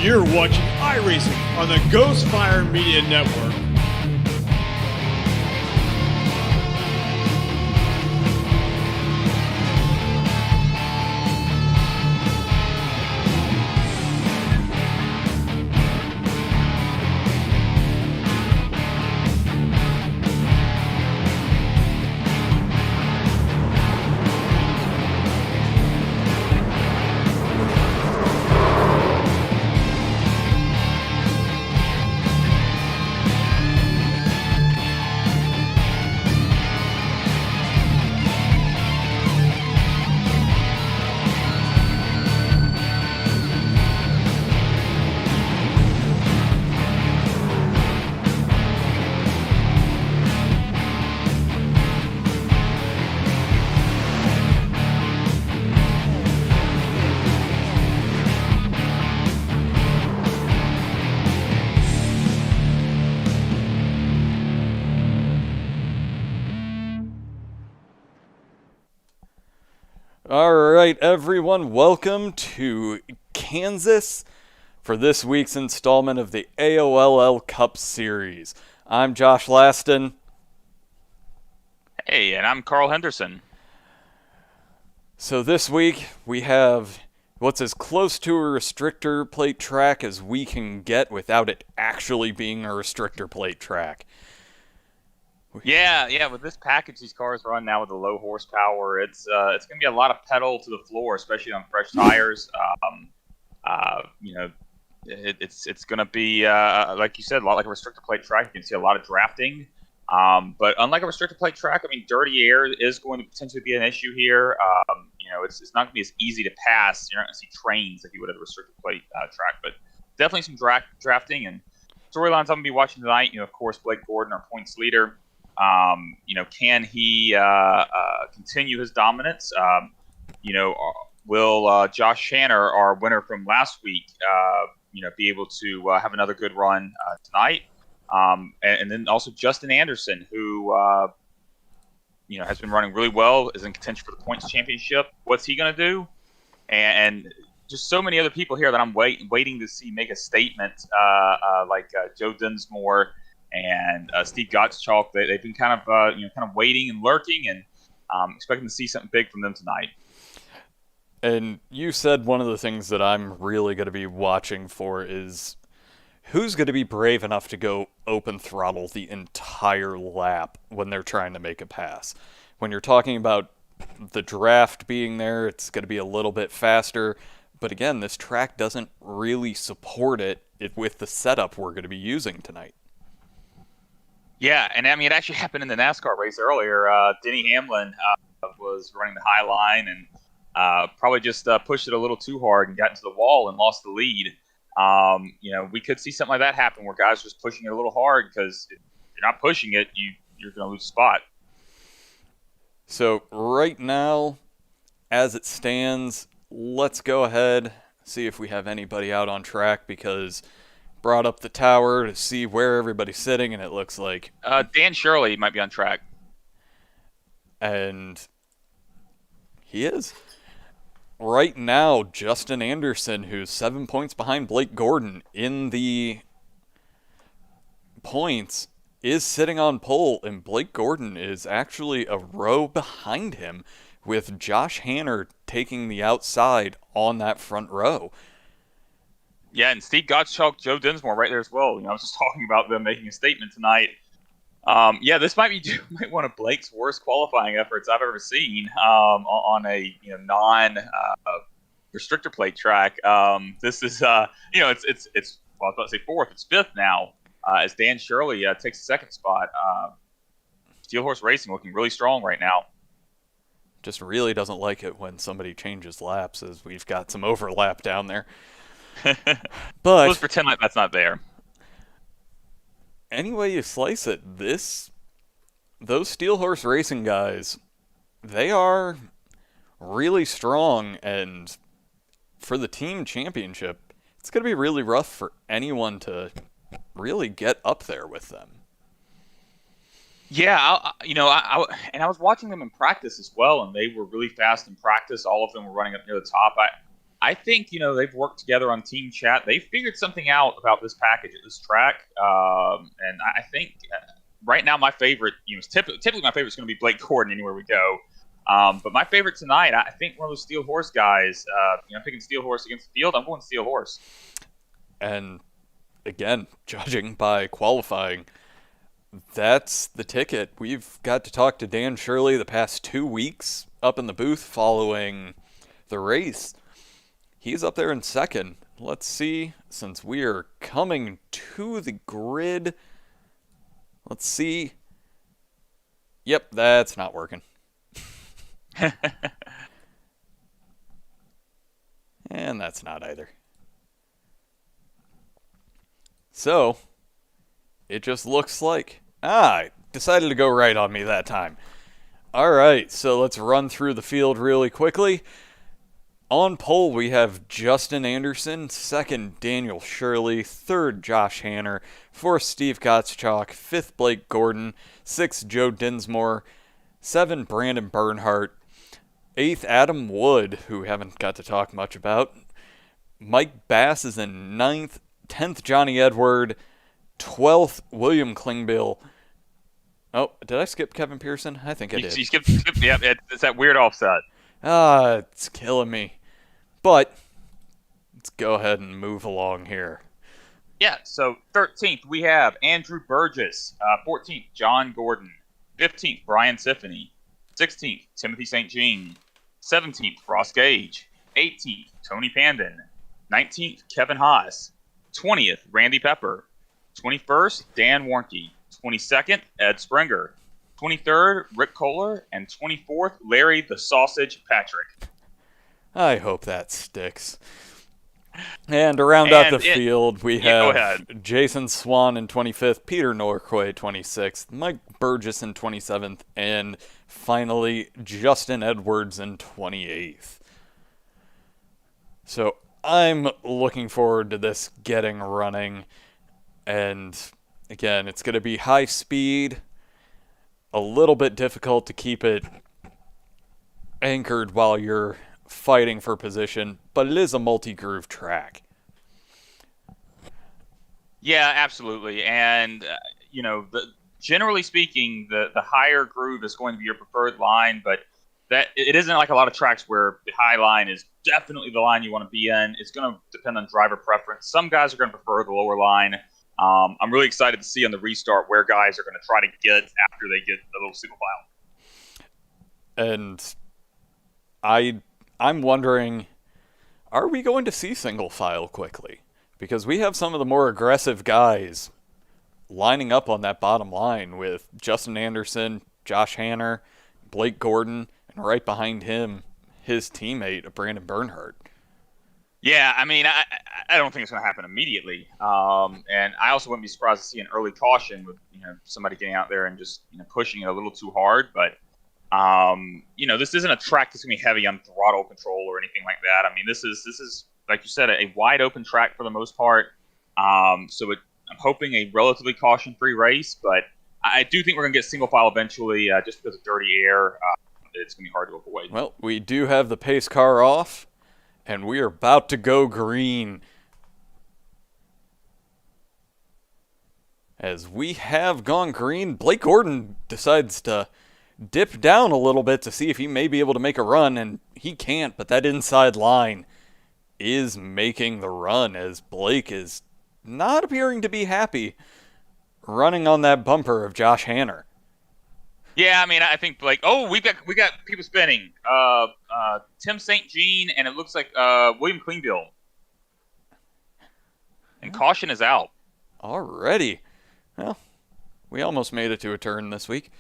You're watching iRacing on the Ghostfire Media Network. All right, everyone, welcome to Kansas for this week's installment of the AOLL Cup Series. I'm Josh Laston. Hey, and I'm Carl Henderson. So this week we have what's as close to a restrictor plate track as we can get without it actually being a restrictor plate track. Yeah. With this package these cars run now with the low horsepower, it's going to be a lot of pedal to the floor, especially on fresh tires. It's going to be like you said, a lot like a restrictor plate track. You can see a lot of drafting, but unlike a restrictor plate track, I mean, dirty air is going to potentially be an issue here. It's not going to be as easy to pass. You're not going to see trains like you would at a restrictor plate track, but definitely some drafting and storylines I'm going to be watching tonight. Of course, Blake Gordon, our points leader. Can he continue his dominance? Will Josh Shanner, our winner from last week, be able to have another good run tonight? And then also Justin Anderson, who has been running really well, is in contention for the points championship. What's he going to do? And just so many other people here that I'm waiting to see make a statement, like Joe Dinsmore and Steve Gottschalk. They've been kind of waiting and lurking, and expecting to see something big from them tonight. And you said one of the things that I'm really going to be watching for is who's going to be brave enough to go open throttle the entire lap when they're trying to make a pass. When you're talking about the draft being there, it's going to be a little bit faster. But again, this track doesn't really support it with the setup we're going to be using tonight. Yeah, and I mean, it actually happened in the NASCAR race earlier. Denny Hamlin was running the high line and probably just pushed it a little too hard and got into the wall and lost the lead. We could see something like that happen where guys are just pushing it a little hard, because if you're not pushing it, you're going to lose a spot. So right now, as it stands, let's go ahead, see if we have anybody out on track, because brought up the tower to see where everybody's sitting, and it looks like Dan Shirley might be on track. And he is. Right now, Justin Anderson, who's 7 points behind Blake Gordon in the points, is sitting on pole, and Blake Gordon is actually a row behind him, with Josh Hanner taking the outside on that front row. Yeah, and Steve Gottschalk, Joe Dinsmore right there as well. I was just talking about them making a statement tonight. This might be one of Blake's worst qualifying efforts I've ever seen on a non-restrictor plate track. This is I was about to say fourth. It's fifth now as Dan Shirley takes the second spot. Steel Horse Racing looking really strong right now. Just really doesn't like it when somebody changes laps, as we've got some overlap down there. But let's pretend like that's not there. Any way you slice it, those Steel Horse Racing guys, they are really strong, and for the team championship, it's going to be really rough for anyone to really get up there with them. Yeah, I was watching them in practice as well, and they were really fast in practice. All of them were running up near the top. I think they've worked together on team chat. They figured something out about this package at this track, and I think right now my favorite, typically my favorite is going to be Blake Gordon anywhere we go. But my favorite tonight, I think one of those Steel Horse guys. Picking Steel Horse against the field, I'm going Steel Horse. And again, judging by qualifying, that's the ticket. We've got to talk to Dan Shirley the past 2 weeks up in the booth following the race. He's up there in second. Let's see, since we are coming to the grid, let's see. Yep, that's not working. And that's not either. So, it just looks like, it decided to go right on me that time. Alright, so let's run through the field really quickly. On pole, we have Justin Anderson, second, Daniel Shirley, third, Josh Hanner, fourth, Steve Gottschalk, fifth, Blake Gordon, sixth, Joe Dinsmore, 7, Brandon Bernhardt, 8th, Adam Wood, who we haven't got to talk much about. Mike Bass is in 9th, 10th, Johnny Edward, 12th, William Klingbill. Oh, did I skip Kevin Pearson? I think I did. You skipped yeah, it's that weird offset. It's killing me. But let's go ahead and move along here. Yeah, so 13th, we have Andrew Burgess. 14th, John Gordon. 15th, Brian Tiffany. 16th, Timothy St. Jean. 17th, Ross Gage. 18th, Tony Pandon. 19th, Kevin Haas. 20th, Randy Pepper. 21st, Dan Warnke. 22nd, Ed Springer. 23rd, Rick Kohler. And 24th, Larry the Sausage Patrick. I hope that sticks. And to round out the field, we have Jason Swan in 25th, Peter Norquay 26th, Mike Burgess in 27th, and finally Justin Edwards in 28th. So I'm looking forward to this getting running. And again, it's going to be high speed, a little bit difficult to keep it anchored while you're fighting for position, but it is a multi-groove track. Yeah, absolutely. And, generally speaking, the higher groove is going to be your preferred line, but that it isn't like a lot of tracks where the high line is definitely the line you want to be in. It's going to depend on driver preference. Some guys are going to prefer the lower line. I'm really excited to see on the restart where guys are going to try to get after they get a little single file. And I'm wondering, are we going to see single file quickly? Because we have some of the more aggressive guys lining up on that bottom line with Justin Anderson, Josh Hanner, Blake Gordon, and right behind him, his teammate, Brandon Bernhardt. Yeah, I mean, I don't think it's going to happen immediately. And I also wouldn't be surprised to see an early caution with somebody getting out there and just pushing it a little too hard. But this isn't a track that's going to be heavy on throttle control or anything like that. I mean, this is like you said, a wide open track for the most part. I'm hoping a relatively caution-free race, but I do think we're going to get single file eventually, just because of dirty air. It's going to be hard to avoid. Well, we do have the pace car off, and we are about to go green. As we have gone green, Blake Gordon decides to dip down a little bit to see if he may be able to make a run, and he can't, but that inside line is making the run as Blake is not appearing to be happy running on that bumper of Josh Hanner. Yeah, I mean, I think Blake. Oh, we got people spinning. Tim St. Jean, and it looks like William Klingbill. And caution is out. Already. Well, we almost made it to a turn this week.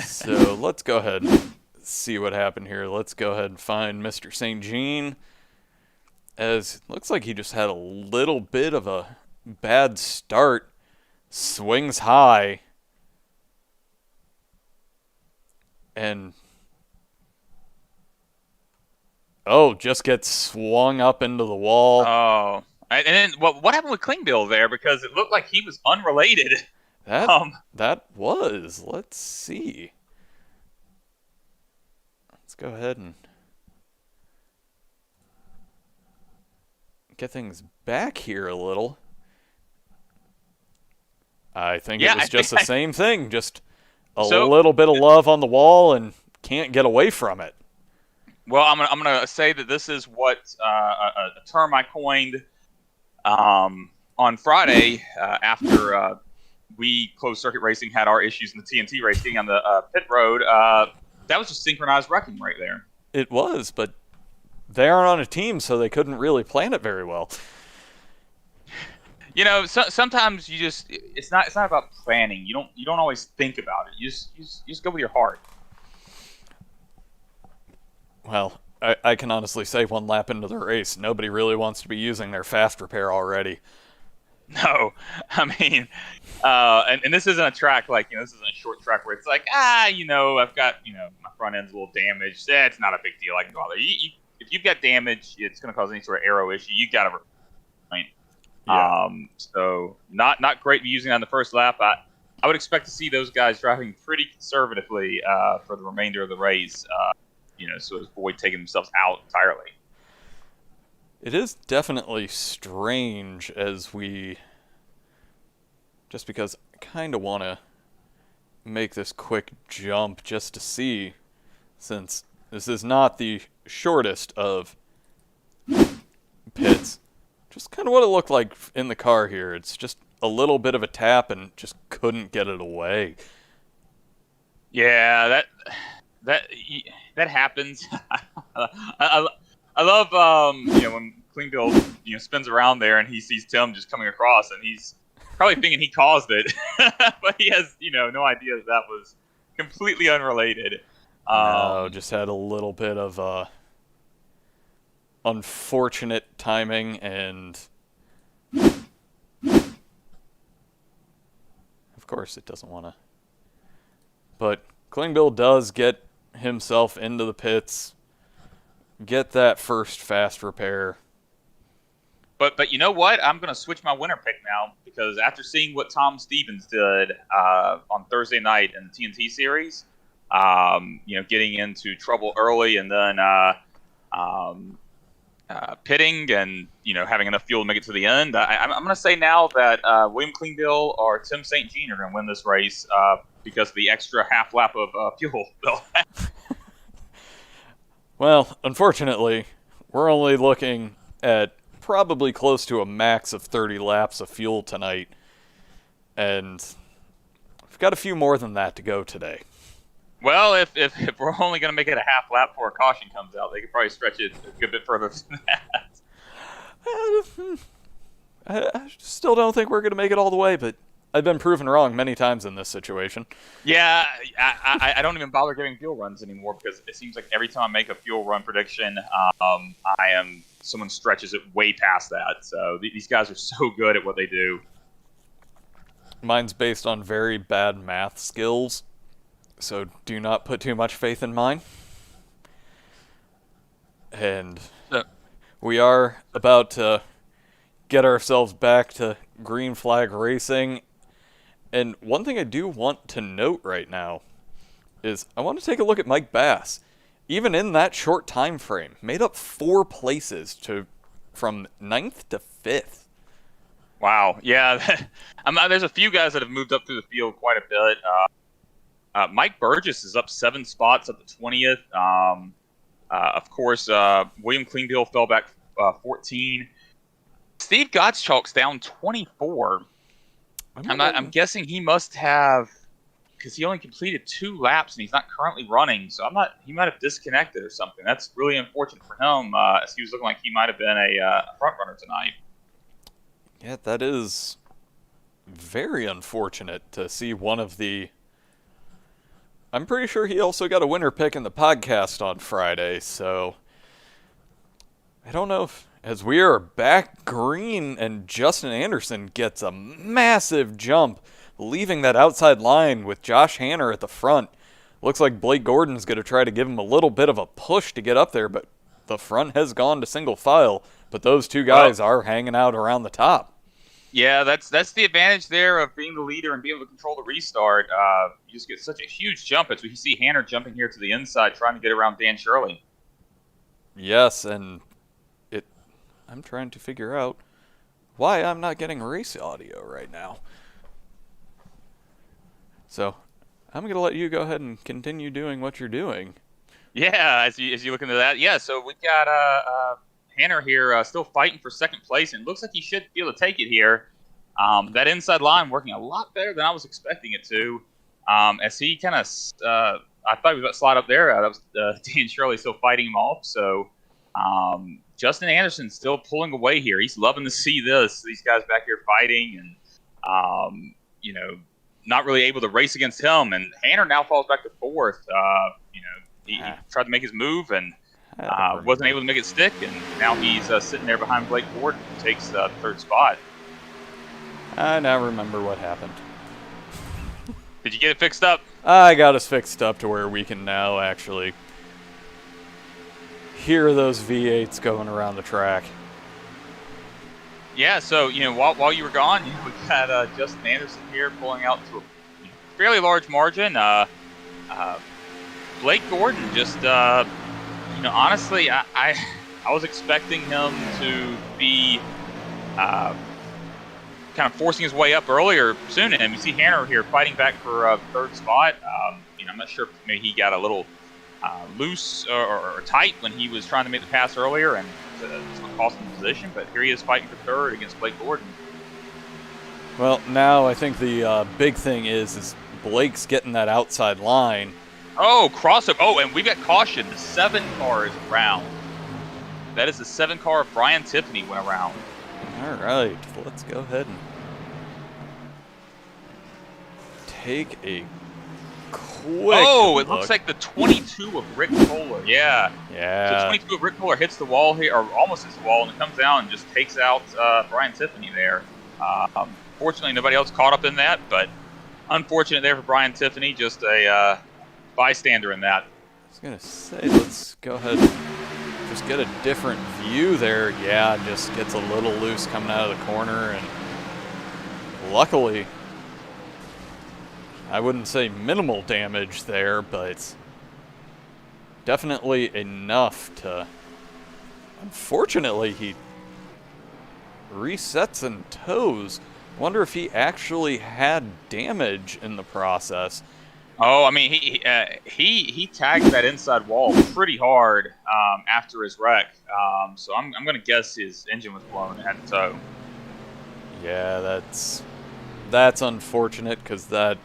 So let's go ahead and see what happened here. Let's go ahead and find Mr. St. Jean. As it looks like he just had a little bit of a bad start. Swings high. And just gets swung up into the wall. Oh. And then what happened with Klingbill there? Because it looked like he was unrelated. That was. Let's see. Let's go ahead and get things back here a little. I think Yeah, it was just the same thing, just a So- little bit of love on the wall and can't get away from it. Well, I'm gonna say that this is what a term I coined on Friday after we closed circuit racing had our issues in the TNT racing on the pit road. That was just synchronized wrecking right there. It was, but they aren't on a team, so they couldn't really plan it very well. You know, sometimes you just—it's not about planning. You don't always think about it. You just go with your heart. Well, I can honestly say 1 lap into the race, nobody really wants to be using their fast repair already. No, I mean, and this isn't a track like, this isn't a short track where it's like, I've got, my front end's a little damaged. It's not a big deal. I can go out there. If you've got damage, it's going to cause any sort of aero issue. You got to replace. Yeah. So not great using on the first lap. I would expect to see those guys driving pretty conservatively for the remainder of the race. So as avoid taking themselves out entirely. It is definitely strange just because I kind of want to make this quick jump just to see, since this is not the shortest of pits, just kind of what it looked like in the car here. It's just a little bit of a tap and just couldn't get it away. Yeah, that happens. I love when Klingbeil spins around there and he sees Tim just coming across and he's probably thinking he caused it, but he has no idea that was completely unrelated. No, just had a little bit of unfortunate timing, and of course it doesn't want to. But Klingbeil does get himself into the pits, get that first fast repair. But you know what? I'm going to switch my winner pick now because after seeing what Tom Stevens did on Thursday night in the TNT series, getting into trouble early and then pitting and having enough fuel to make it to the end, I'm going to say now that William Klingbeil or Tim St. Jean are going to win this race because of the extra half lap of fuel they'll have. Well, unfortunately, we're only looking at probably close to a max of 30 laps of fuel tonight, and we've got a few more than that to go today. Well, if we're only going to make it a half lap before a caution comes out, they could probably stretch it a good bit further than that. I still don't think we're going to make it all the way, but I've been proven wrong many times in this situation. Yeah, I don't even bother giving fuel runs anymore because it seems like every time I make a fuel run prediction, someone stretches it way past that. So these guys are so good at what they do. Mine's based on very bad math skills, so do not put too much faith in mine. And we are about to get ourselves back to green flag racing. And one thing I do want to note right now is I want to take a look at Mike Bass. Even in that short time frame, made up 4 places from 9th to 5th. Wow. Yeah. There's a few guys that have moved up through the field quite a bit. Mike Burgess is up 7 spots, up to 20th. Of course, William Klingbeil fell back 14. Steve Gottschalk's down 24. I'm guessing he must have, because he only completed 2 laps and he's not currently running. So he might have disconnected or something. That's really unfortunate for him, as he was looking like he might have been a front runner tonight. Yeah, that is very unfortunate to see one of the... I'm pretty sure he also got a winner pick in the podcast on Friday, so I don't know if, as we are back green and Justin Anderson gets a massive jump, leaving that outside line with Josh Hanner at the front. Looks like Blake Gordon's going to try to give him a little bit of a push to get up there, but the front has gone to single file. But those 2 guys are hanging out around the top. Yeah, that's the advantage there of being the leader and being able to control the restart. You just get such a huge jump. It's when you see Hanner jumping here to the inside, trying to get around Dan Shirley. Yes, and I'm trying to figure out why I'm not getting race audio right now. So, I'm going to let you go ahead and continue doing what you're doing. Yeah, as you look into that, yeah. So we've got Hanner here still fighting for second place, and it looks like he should be able to take it here. That inside line working a lot better than I was expecting it to. As he kind of, I thought he was about to slide up there. That was Dan Shirley still fighting him off. So Justin Anderson still pulling away here. He's loving to see these guys back here fighting, and not really able to race against him. And Hanner now falls back to fourth. He tried to make his move and wasn't able to make it stick, and now he's sitting there behind Blake Gordon, who takes the third spot. I now remember what happened. Did you get it fixed up? I got us fixed up to where we can now actually hear those V8s going around the track. Yeah, so while you were gone, we had Justin Anderson here pulling out to a fairly large margin. Blake Gordon just, honestly, I was expecting him to be kind of forcing his way up earlier soon, and we see Hanner here fighting back for third spot. I'm not sure if maybe he got a little loose or tight when he was trying to make the pass earlier, and it's going to cost him the position, but here he is fighting for third against Blake Gordon. Well, now I think the big thing is Blake's getting that outside line. Oh, crossover. Oh, and we've got caution. The 7 car is around. That is the 7 car of Brian Tiffany went around. All right, let's go ahead and take a quick Oh, it look. looks like the 22 of Rick Kohler. Yeah. Yeah. The 22 of Rick Kohler hits the wall here, or almost hits the wall, and it comes down and just takes out Brian Tiffany there. Fortunately, nobody else caught up in that, but unfortunate there for Brian Tiffany. Just a bystander in that. I was going to say, let's go ahead and just get a different view there. Yeah, just gets a little loose coming out of the corner, and luckily, I wouldn't say minimal damage there, but definitely enough to... Unfortunately, he resets and toes. Wonder if he actually had damage in the process. Oh, I mean, he tagged that inside wall pretty hard after his wreck. So I'm going to guess his engine was blown at the toe. Yeah, that's unfortunate, because that...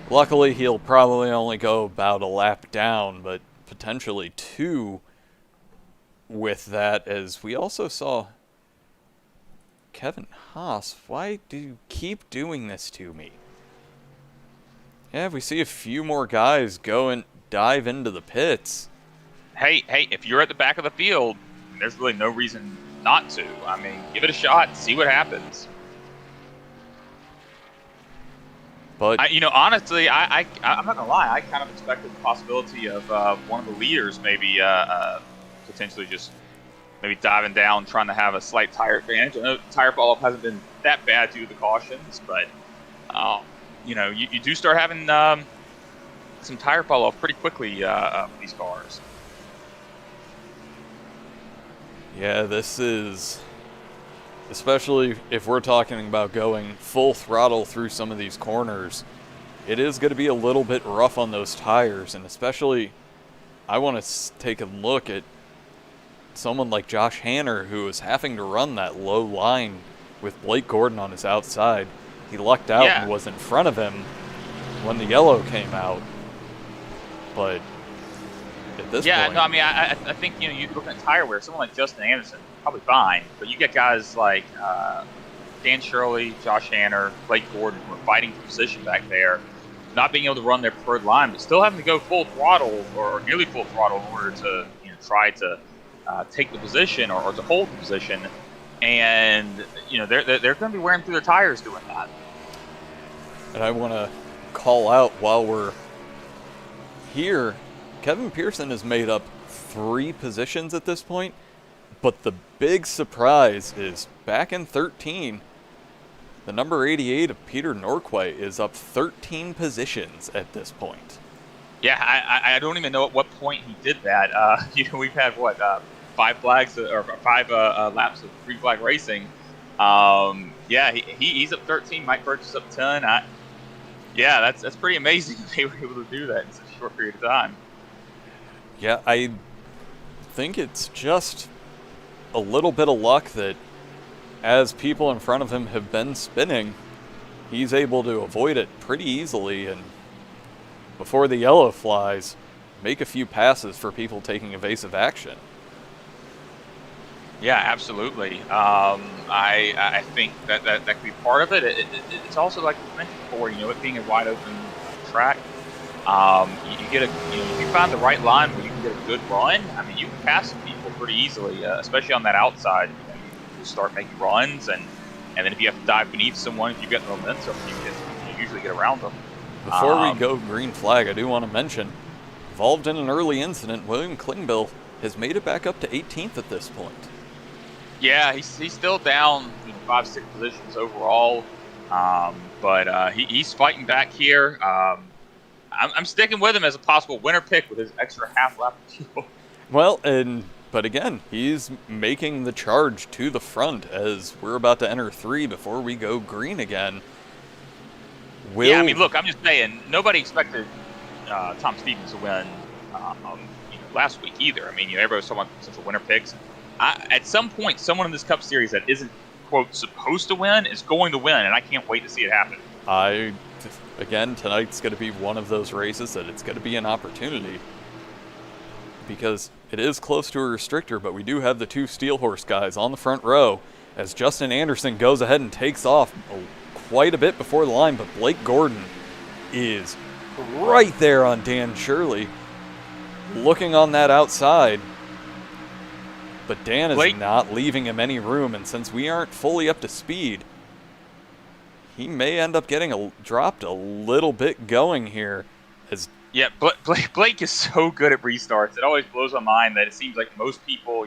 Luckily, he'll probably only go about a lap down, but potentially 2 with that, as we also saw Kevin Haas. Why do you keep doing this to me? Yeah, we see a few more guys go and dive into the pits. Hey, if you're at the back of the field, there's really no reason not to. I mean, give it a shot, see what happens. But honestly, I'm not gonna lie. I kind of expected the possibility of one of the leaders maybe potentially just maybe diving down, trying to have a slight tire advantage. I know tire fall-off hasn't been that bad due to the cautions, but you do start having some tire fall-off pretty quickly for these cars. yeah, this is... Especially if we're talking about going full throttle through some of these corners, it is going to be a little bit rough on those tires. And especially, I want to take a look at someone like Josh Hanner, who is having to run that low line with Blake Gordon on his outside. He lucked out and was in front of him when the yellow came out. But at this point... no, I mean, I think, you look at tire wear, someone like Justin Anderson, probably fine. But you get guys like Dan Shirley, Josh Hanner, Blake Gordon, who are fighting for position back there, not being able to run their preferred line, but still having to go full throttle or nearly full throttle in order to try to take the position or to hold the position. And they're going to be wearing through their tires doing that. And I want to call out while we're here, Kevin Pearson has made up 3 positions at this point. But the big surprise is back in 13, the number 88 of Peter Norquay is up 13 positions at this point. Yeah, I don't even know at what point he did that. We've had 5 flags or 5 laps of green flag racing. Yeah, he's up 13. Mike Birch is up 10. Yeah, that's pretty amazing. They were able to do that in such a short period of time. Yeah, I think it's just a little bit of luck that as people in front of him have been spinning, he's able to avoid it pretty easily, and before the yellow flies, make a few passes for people taking evasive action. Yeah, absolutely. I think that could be part of it. It's also like we mentioned before, it being a wide open track. You get if you find the right line where you can get a good run, I mean, you can pass some people pretty easily, especially on that outside. You start making runs, and then if you have to dive beneath someone, if you've got the momentum, you usually get around them. Before we go green flag, I do want to mention, involved in an early incident, William Klingbeil has made it back up to 18th at this point. Yeah, he's still down 5-6 positions overall, but he's fighting back here. I'm sticking with him as a possible winner pick with his extra half lap of fuel. Well, but again, he's making the charge to the front as we're about to enter 3 before we go green again. Yeah, I mean, look, I'm just saying, nobody expected Tom Stevens to win last week either. I mean, everybody was talking about potential winner picks. At some point, someone in this Cup Series that isn't, quote, supposed to win is going to win, and I can't wait to see it happen. Again, tonight's going to be one of those races that it's going to be an opportunity. Because it is close to a restrictor, but we do have the 2 Steel Horse guys on the front row as Justin Anderson goes ahead and takes off quite a bit before the line, but Blake Gordon is right there on Dan Shirley, looking on that outside. But Dan is not leaving him any room, and since we aren't fully up to speed, he may end up getting dropped a little bit going here. Yeah, Blake is so good at restarts. It always blows my mind that it seems like most people,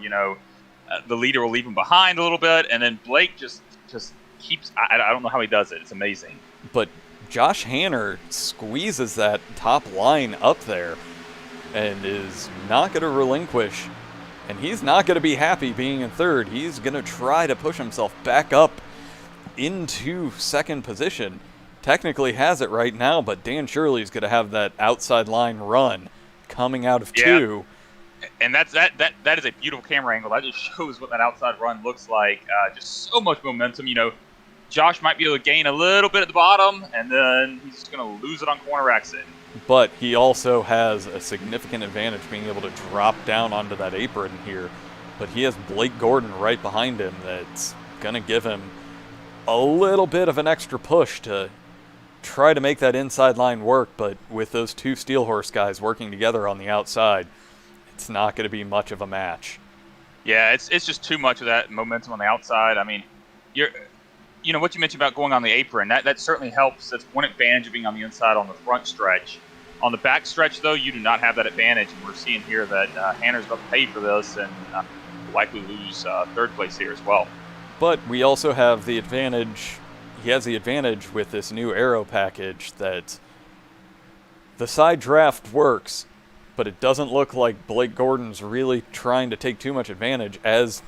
the leader will leave him behind a little bit, and then Blake just keeps. I don't know how he does it. It's amazing. But Josh Hanner squeezes that top line up there and is not going to relinquish. And he's not going to be happy being in third. He's going to try to push himself back up into second position. Technically has it right now, but Dan Shirley's going to have that outside line run coming out of 2. And that is a beautiful camera angle. That just shows what that outside run looks like. Just so much momentum. Josh might be able to gain a little bit at the bottom, and then he's just going to lose it on corner exit. But he also has a significant advantage being able to drop down onto that apron here. But he has Blake Gordon right behind him that's going to give him a little bit of an extra push to try to make that inside line work. But with those 2 Steel Horse guys working together on the outside, it's not going to be much of a match. Yeah, it's just too much of that momentum on the outside. I mean, what you mentioned about going on the apron, that certainly helps. That's one advantage of being on the inside on the front stretch. On the back stretch, though, you do not have that advantage, and we're seeing here that Hanner's about to pay for this and likely lose third place here as well. But we also have the advantage. He has the advantage with this new aero package that the side draft works, but it doesn't look like Blake Gordon's really trying to take too much advantage as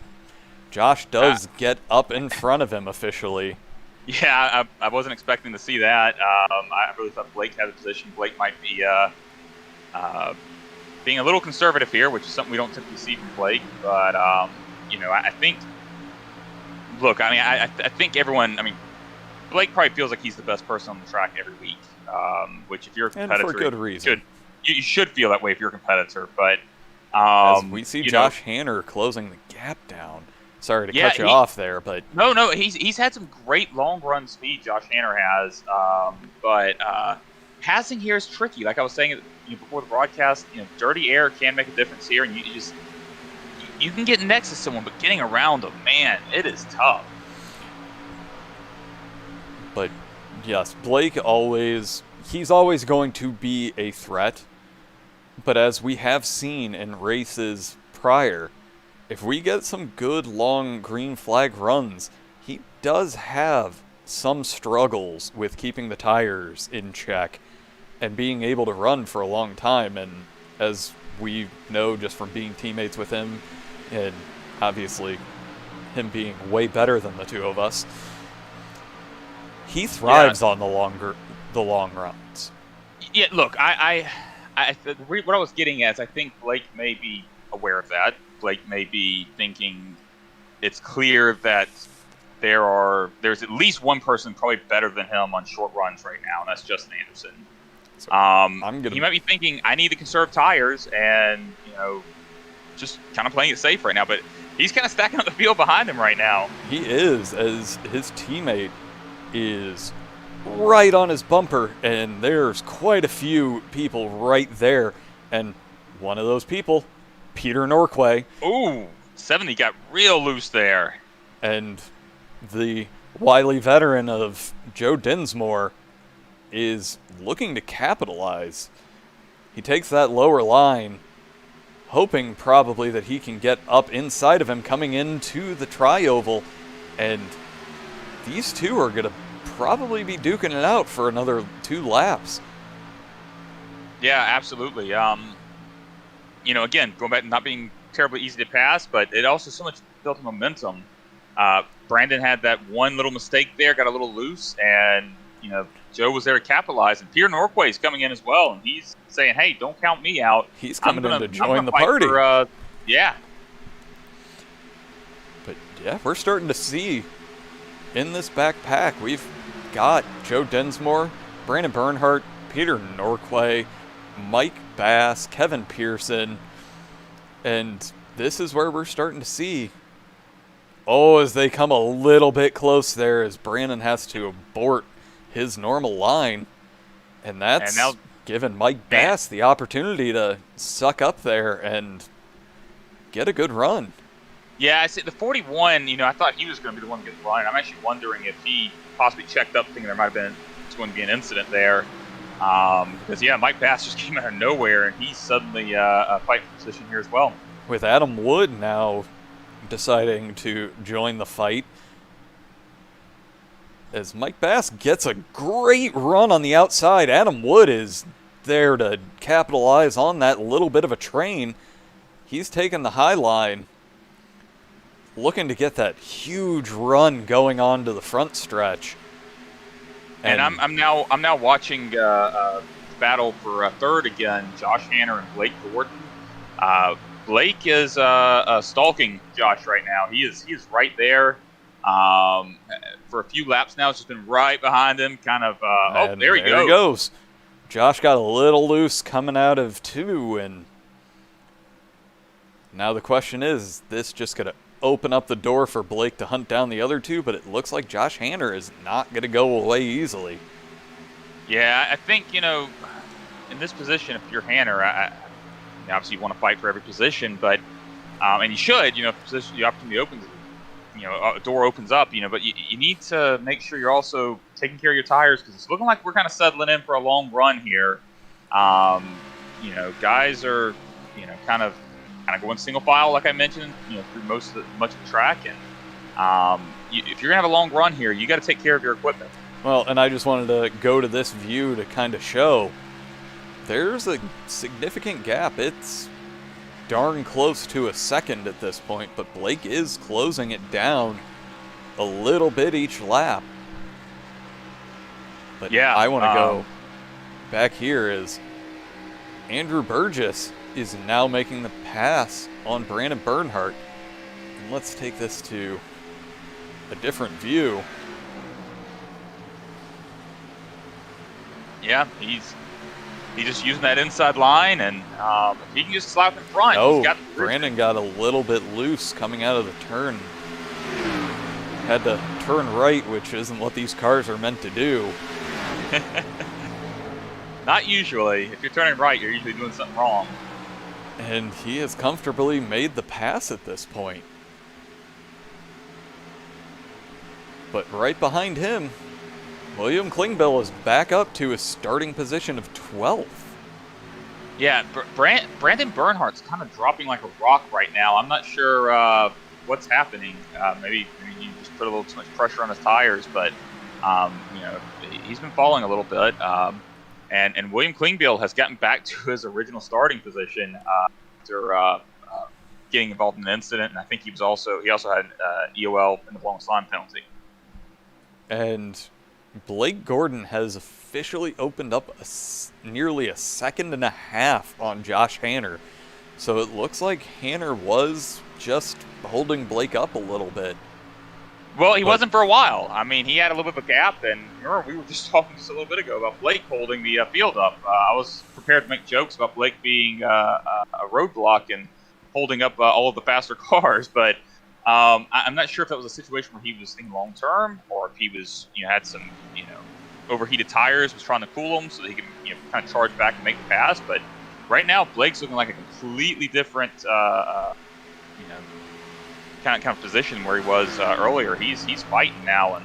Josh does get up in front of him officially. Yeah, I wasn't expecting to see that. I really thought Blake had a position. Blake might be being a little conservative here, which is something we don't typically see from Blake. But, I think, look, I think everyone, Blake probably feels like he's the best person on the track every week, which if you're a competitor, and for good reason. You should feel that way if you're a competitor. But as we see Josh Hanner closing the gap down. Sorry to cut you off there, but no, he's had some great long run speed. Josh Hanner has, but passing here is tricky. Like I was saying before the broadcast, dirty air can make a difference here, and you can get next to someone, but getting around them, man, it is tough. But yes, Blake he's always going to be a threat. But as we have seen in races prior, if we get some good long green flag runs, he does have some struggles with keeping the tires in check and being able to run for a long time. And as we know just from being teammates with him and obviously him being way better than the two of us, he thrives on the long runs. Yeah, look, what I was getting at is I think Blake may be aware of that. Blake may be thinking it's clear that there's at least one person probably better than him on short runs right now, and that's Justin Anderson. So he might be thinking, I need to conserve tires, and just kind of playing it safe right now. But he's kind of stacking up the field behind him right now. He is, as his teammate is right on his bumper, and there's quite a few people right there. And one of those people, Peter Norquay. Ooh, 70 got real loose there. And the wily veteran of Joe Dinsmore is looking to capitalize. He takes that lower line, hoping probably that he can get up inside of him coming into the tri-oval, and these two are going to probably be duking it out for another 2 laps. Yeah, absolutely. Again, going back to not being terribly easy to pass, but it also so much built in momentum. Brandon had that one little mistake there, got a little loose, and Joe was there to capitalize. And Peter Norquay is coming in as well, and he's saying, "Hey, don't count me out. He's coming in to join the party." Yeah. But yeah, we're starting to see in this backpack we've got Joe Dinsmore, Brandon Bernhardt, Peter Norquay, Mike Bass, Kevin Pearson, and this is where we're starting to see. As they come a little bit close there, as Brandon has to abort his normal line, and that's given Mike Bass the opportunity to suck up there and get a good run. Yeah, I said the 41, I thought he was going to be the one to get the run. I'm actually wondering if he possibly checked up thinking there might have been going to be an incident there. Because, Mike Bass just came out of nowhere, and he's suddenly fighting for position here as well. With Adam Wood now deciding to join the fight, as Mike Bass gets a great run on the outside. Adam Wood is there to capitalize on that little bit of a train. He's taking the high line, looking to get that huge run going on to the front stretch. And I'm now watching battle for third again. Josh Hanner and Blake Gordon. Blake is stalking Josh right now. He is right there. For a few laps now, it's just been right behind him. Kind of. There he goes. Josh got a little loose coming out of 2, and now the question is this just going to open up the door for Blake to hunt down the other 2? But it looks like Josh Hanner is not going to go away easily. Yeah, I think in this position, if you're Hanner, obviously you want to fight for every position, but and you should, if the opportunity opens, a door opens up, but you need to make sure you're also taking care of your tires, because it's looking like we're kind of settling in for a long run here. Guys are, kind of going single file, like I mentioned, through much of the track, and if you're gonna have a long run here, you got to take care of your equipment. Well, and I just wanted to go to this view to kind of show there's a significant gap. It's darn close to a second at this point, but Blake is closing it down a little bit each lap. But yeah, I want to go back here as Andrew Burgess is now making the pass on Brandon Bernhardt. And let's take this to a different view. Yeah, he's just using that inside line, and he can just slap in front. Brandon got a little bit loose coming out of the turn. Had to turn right, which isn't what these cars are meant to do. Not usually. If you're turning right, you're usually doing something wrong. And he has comfortably made the pass at this point. But right behind him, William Klingbeil is back up to his starting position of 12th. Yeah, Brandon Bernhardt's kind of dropping like a rock right now. I'm not sure what's happening. Maybe you just put a little too much pressure on his tires, but he's been falling a little bit. And William Klingbeil has gotten back to his original starting position after getting involved in the incident, and I think he also had EOL in the blown slime penalty. And Blake Gordon has officially opened up nearly a second and a half on Josh Hanner. So it looks like Hanner was just holding Blake up a little bit. Well, he wasn't for a while. I mean, he had a little bit of a gap, and remember, we were just talking just a little bit ago about Blake holding the field up. I was prepared to make jokes about Blake being a roadblock and holding up all of the faster cars, but I'm not sure if that was a situation where he was thinking long term, or if he was, had some, overheated tires, was trying to cool them so that he could, kind of charge back and make the pass. But right now, Blake's looking like a completely different, kind of position where he was earlier. He's fighting now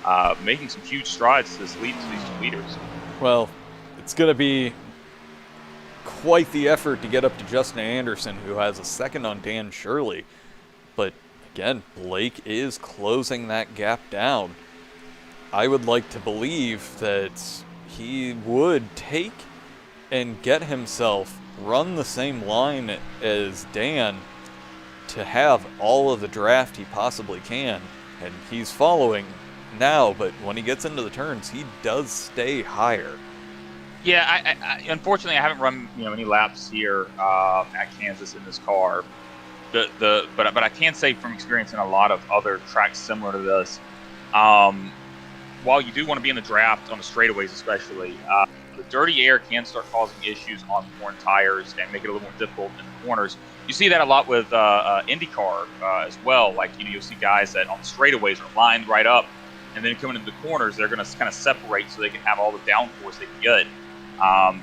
and making some huge strides to these two leaders. Well, it's going to be quite the effort to get up to Justin Anderson, who has a second on Dan Shirley. But again, Blake is closing that gap down. I would like to believe that he would take and get himself run the same line as Dan to have all of the draft he possibly can. And he's following now, but when he gets into the turns, he does stay higher. Yeah, I unfortunately I haven't run any laps here at Kansas in this car. But I can say from experience in a lot of other tracks similar to this, while you do want to be in the draft on the straightaways especially, the dirty air can start causing issues on worn tires and make it a little more difficult in the corners. You see that a lot with IndyCar as well. Like, you'll see guys that on the straightaways are lined right up, and then coming into the corners, they're going to kind of separate so they can have all the downforce they can get.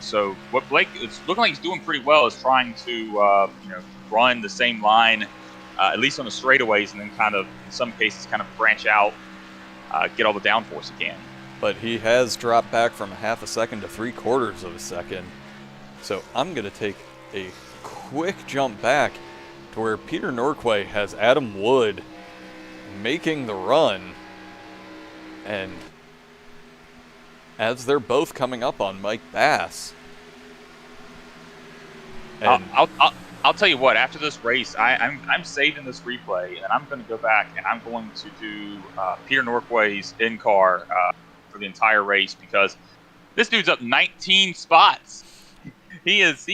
So what Blake is looking like he's doing pretty well is trying to run the same line, at least on the straightaways, and then kind of in some cases kind of branch out, get all the downforce again. But he has dropped back from half a second to 3/4 of a second. So I'm going to take a quick jump back to where Peter Norquay has Adam Wood making the run. And as they're both coming up on Mike Bass. And I'll tell you what, after this race, I'm saving this replay, and I'm going to go back and I'm going to do Peter Norquay's in-car for the entire race, because this dude's up 19 spots. He is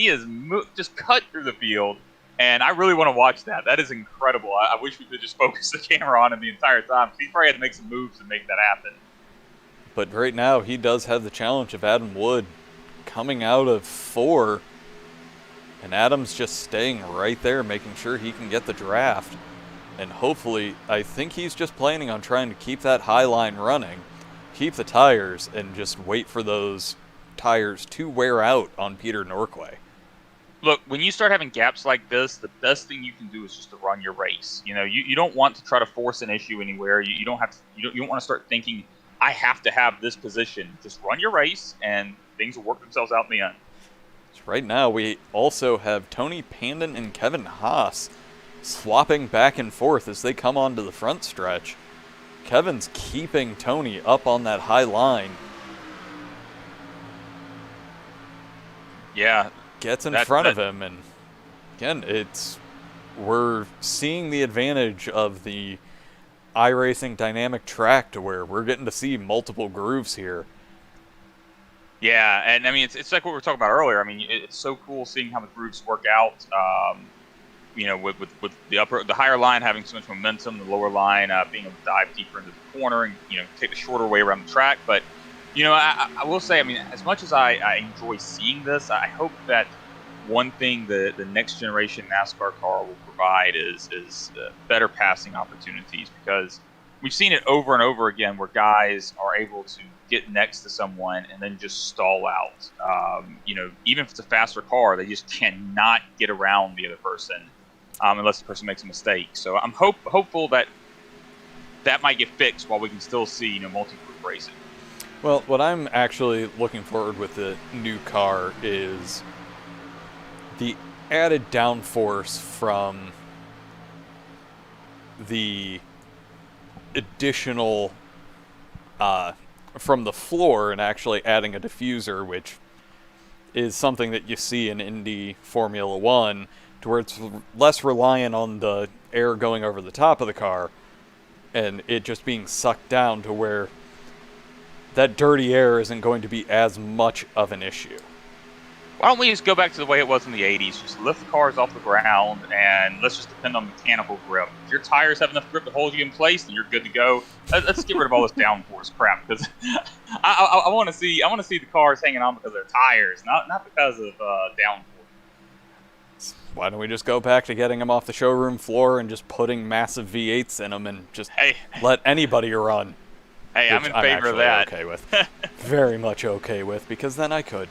just cut through the field, and I really want to watch that. That is incredible. I wish we could just focus the camera on him the entire time. He probably had to make some moves to make that happen. But right now, he does have the challenge of Adam Wood coming out of 4. And Adam's just staying right there, making sure he can get the draft. And hopefully, I think he's just planning on trying to keep that high line running, keep the tires, and just wait for those tires to wear out on Peter Norquay. Look, when you start having gaps like this, the best thing you can do is just to run your race. You don't want to try to force an issue anywhere. You don't want to start thinking, I have to have this position. Just run your race, and things will work themselves out in the end. Right now, we also have Tony Pandon and Kevin Haas swapping back and forth as they come onto the front stretch. Kevin's keeping Tony up on that high line. Yeah. Gets in front of him, and again, we're seeing the advantage of the iRacing dynamic track to where we're getting to see multiple grooves here. Yeah, and I mean, it's like what we were talking about earlier. I mean, it's so cool seeing how the grooves work out. With the higher line having so much momentum, the lower line being able to dive deeper into the corner and take the shorter way around the track. But I will say, I mean, as much as I enjoy seeing this, I hope that one thing the next generation NASCAR car will provide is better passing opportunities, because we've seen it over and over again where guys are able to get next to someone and then just stall out. Even if it's a faster car, they just cannot get around the other person unless the person makes a mistake. So I'm hopeful that might get fixed while we can still see multi-group racing. Well, what I'm actually looking forward with the new car is the added downforce from the additional from the floor, and actually adding a diffuser, which is something that you see in Indy Formula 1, to where it's less reliant on the air going over the top of the car and it just being sucked down to where that dirty air isn't going to be as much of an issue. Why don't we just go back to the way it was in the 80s? Just lift the cars off the ground, and let's just depend on mechanical grip. If your tires have enough grip to hold you in place, then you're good to go. Let's get rid of all this downforce crap, because I want to see the cars hanging on because of their tires, not because of downforce. Why don't we just go back to getting them off the showroom floor and just putting massive V8s in them and just let anybody run? Hey, I'm in favor of that. Okay with. Very much okay with, because then I could.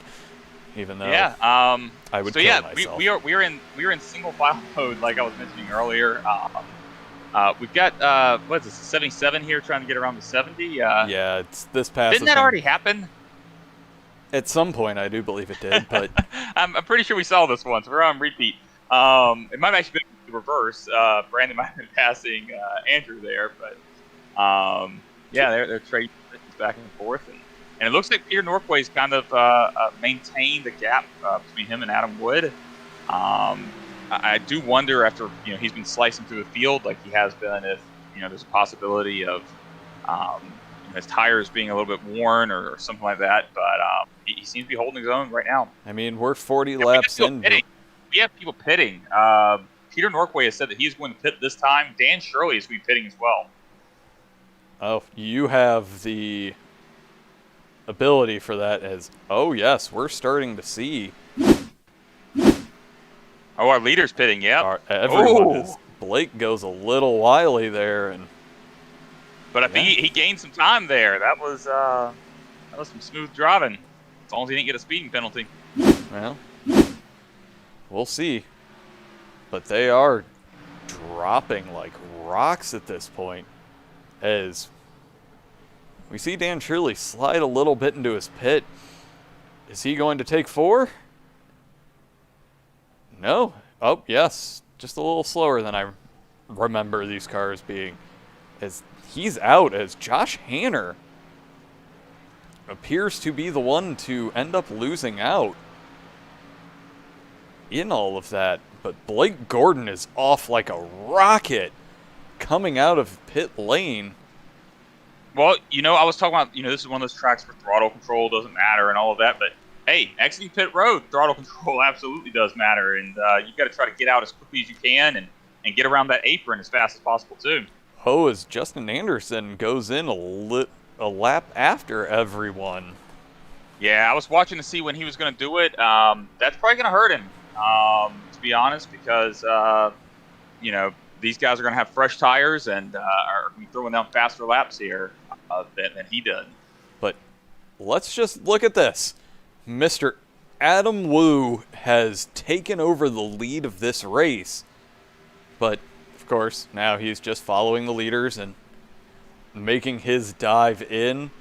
Even though I would kill myself. We're in single file mode, like I was mentioning earlier. We've got what is this, 77 here, trying to get around the 70. Yeah, it's this past. Didn't that already happen? At some point, I do believe it did, but I'm pretty sure we saw this once. We're on repeat. It might have actually been the reverse. Brandon might have been passing Andrew there, but yeah, they're trading back and forth. And it looks like Peter Norquay's kind of maintained the gap between him and Adam Wood. I do wonder, after he's been slicing through the field like he has been, if there's a possibility of his tires being a little bit worn or something like that. But he seems to be holding his own right now. I mean, we're 40 laps in. We have people pitting. Peter Norquay has said that he's going to pit this time. Dan Shirley is going to be pitting as well. Oh, you have the ability for that as, oh yes, we're starting to see. Oh, our leader's pitting, yeah. Everyone is. Blake goes a little wily there, but I think he gained some time there. That was some smooth driving. As long as he didn't get a speeding penalty. Well, we'll see. But they are dropping like rocks at this point, as we see Dan Shirley slide a little bit into his pit. Is he going to take 4? No. Oh, yes. Just a little slower than I remember these cars being. As he's out, as Josh Hanner appears to be the one to end up losing out in all of that. But Blake Gordon is off like a rocket coming out of pit lane. Well, I was talking about, this is one of those tracks where throttle control doesn't matter and all of that, but hey, exiting pit road, throttle control absolutely does matter, and you've got to try to get out as quickly as you can and get around that apron as fast as possible, too. Oh, as Justin Anderson goes in a lap after everyone. Yeah, I was watching to see when he was going to do it. That's probably going to hurt him, to be honest, because, these guys are going to have fresh tires and are going to be throwing down faster laps here than he did. But let's just look at this. Mr. Adam Wu has taken over the lead of this race. But, of course, now he's just following the leaders and making his dive in.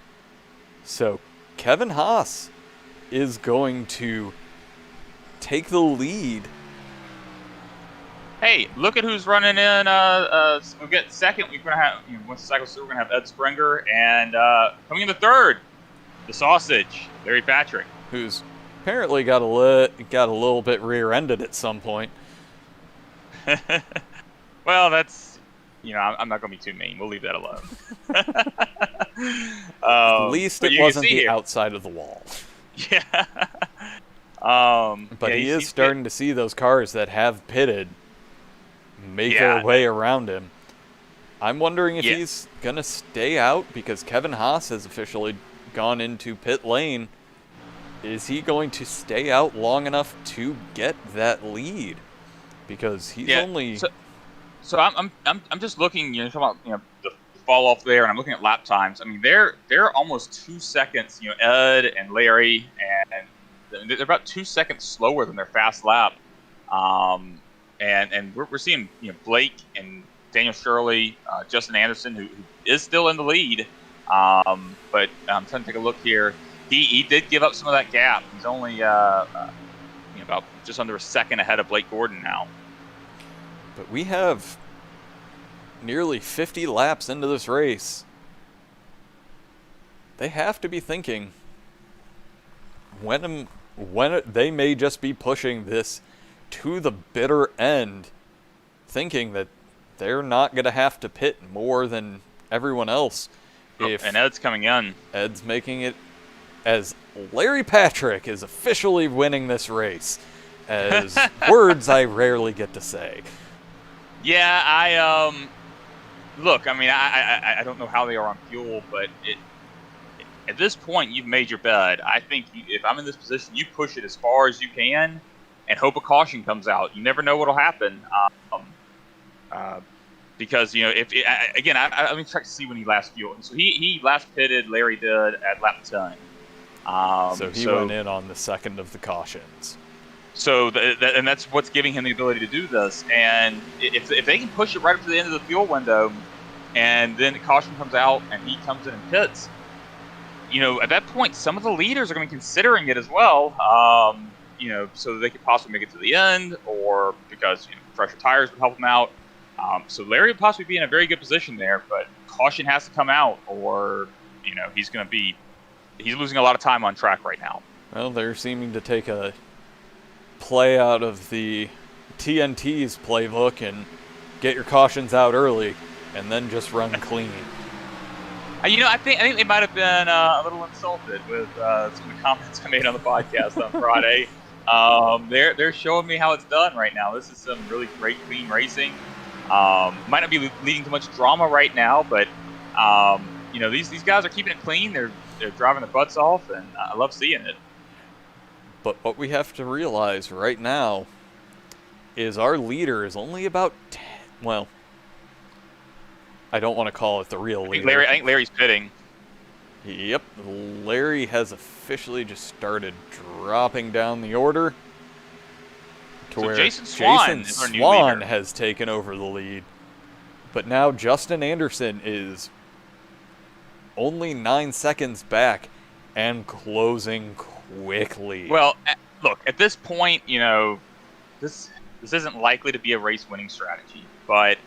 So, Kevin Haas is going to take the lead. Hey, look at who's running in. We'll get second. We're going to have, once the cycle's through, we're going to have Ed Springer. And coming in the third, the Sausage, Larry Patrick. Who's apparently got a little bit rear-ended at some point. Well, that's, I'm not going to be too mean. We'll leave that alone. At least it wasn't the outside of the wall. Yeah. But he is starting to see those cars that have pitted make their way around him. I'm wondering if he's going to stay out, because Kevin Haas has officially gone into pit lane. Is he going to stay out long enough to get that lead? Because he's only. So I'm just looking. Talking about the fall off there, and I'm looking at lap times. I mean, they're almost 2 seconds. Ed and Larry, and they're about 2 seconds slower than their fast lap. And we're seeing Blake and Daniel Shirley, Justin Anderson, who is still in the lead. But I'm trying to take a look here. He did give up some of that gap. He's only about just under a second ahead of Blake Gordon now. But we have nearly 50 laps into this race. They have to be thinking when they may just be pushing this to the bitter end, thinking that they're not going to have to pit more than everyone else. And Ed's coming in. Ed's making it as Larry Patrick is officially winning this race. As words I rarely get to say. Yeah, look, I mean, I don't know how they are on fuel, but at this point, you've made your bed. I think if I'm in this position, you push it as far as you can and hope a caution comes out. You never know what'll happen. Because, you know, again, let me check to see when he last fueled. So he last pitted, Larry did, at lap 10. So he went in on the second of the cautions. So and that's what's giving him the ability to do this. And if they can push it right up to the end of the fuel window, and then the caution comes out and he comes in and pits, you know, at that point, some of the leaders are going to be considering it as well. You know, so that they could possibly make it to the end, or because, you know, fresher tires would help them out. So Larry would possibly be in a very good position there, but caution has to come out, or, you know, he's losing a lot of time on track right now. Well, they're seeming to take a play out of the TNT's playbook and get your cautions out early and then just run clean. You know, I think they might have been a little insulted with some of the comments I made on the podcast on Friday. They're showing me how it's done right now. This is some really great, clean racing. Might not be leading to much drama right now, but you know, these guys are keeping it clean. They're driving their butts off, and I love seeing it. But what we have to realize right now is our leader is only about 10, well, I don't want to call it the real leader. I think Larry's pitting. Yep, Larry has officially just started dropping down the order to where Jason Swan is our new leader. Has taken over the lead. But now Justin Anderson is only 9 seconds back and closing quickly. Well, look, at this point, you know, this isn't likely to be a race-winning strategy, but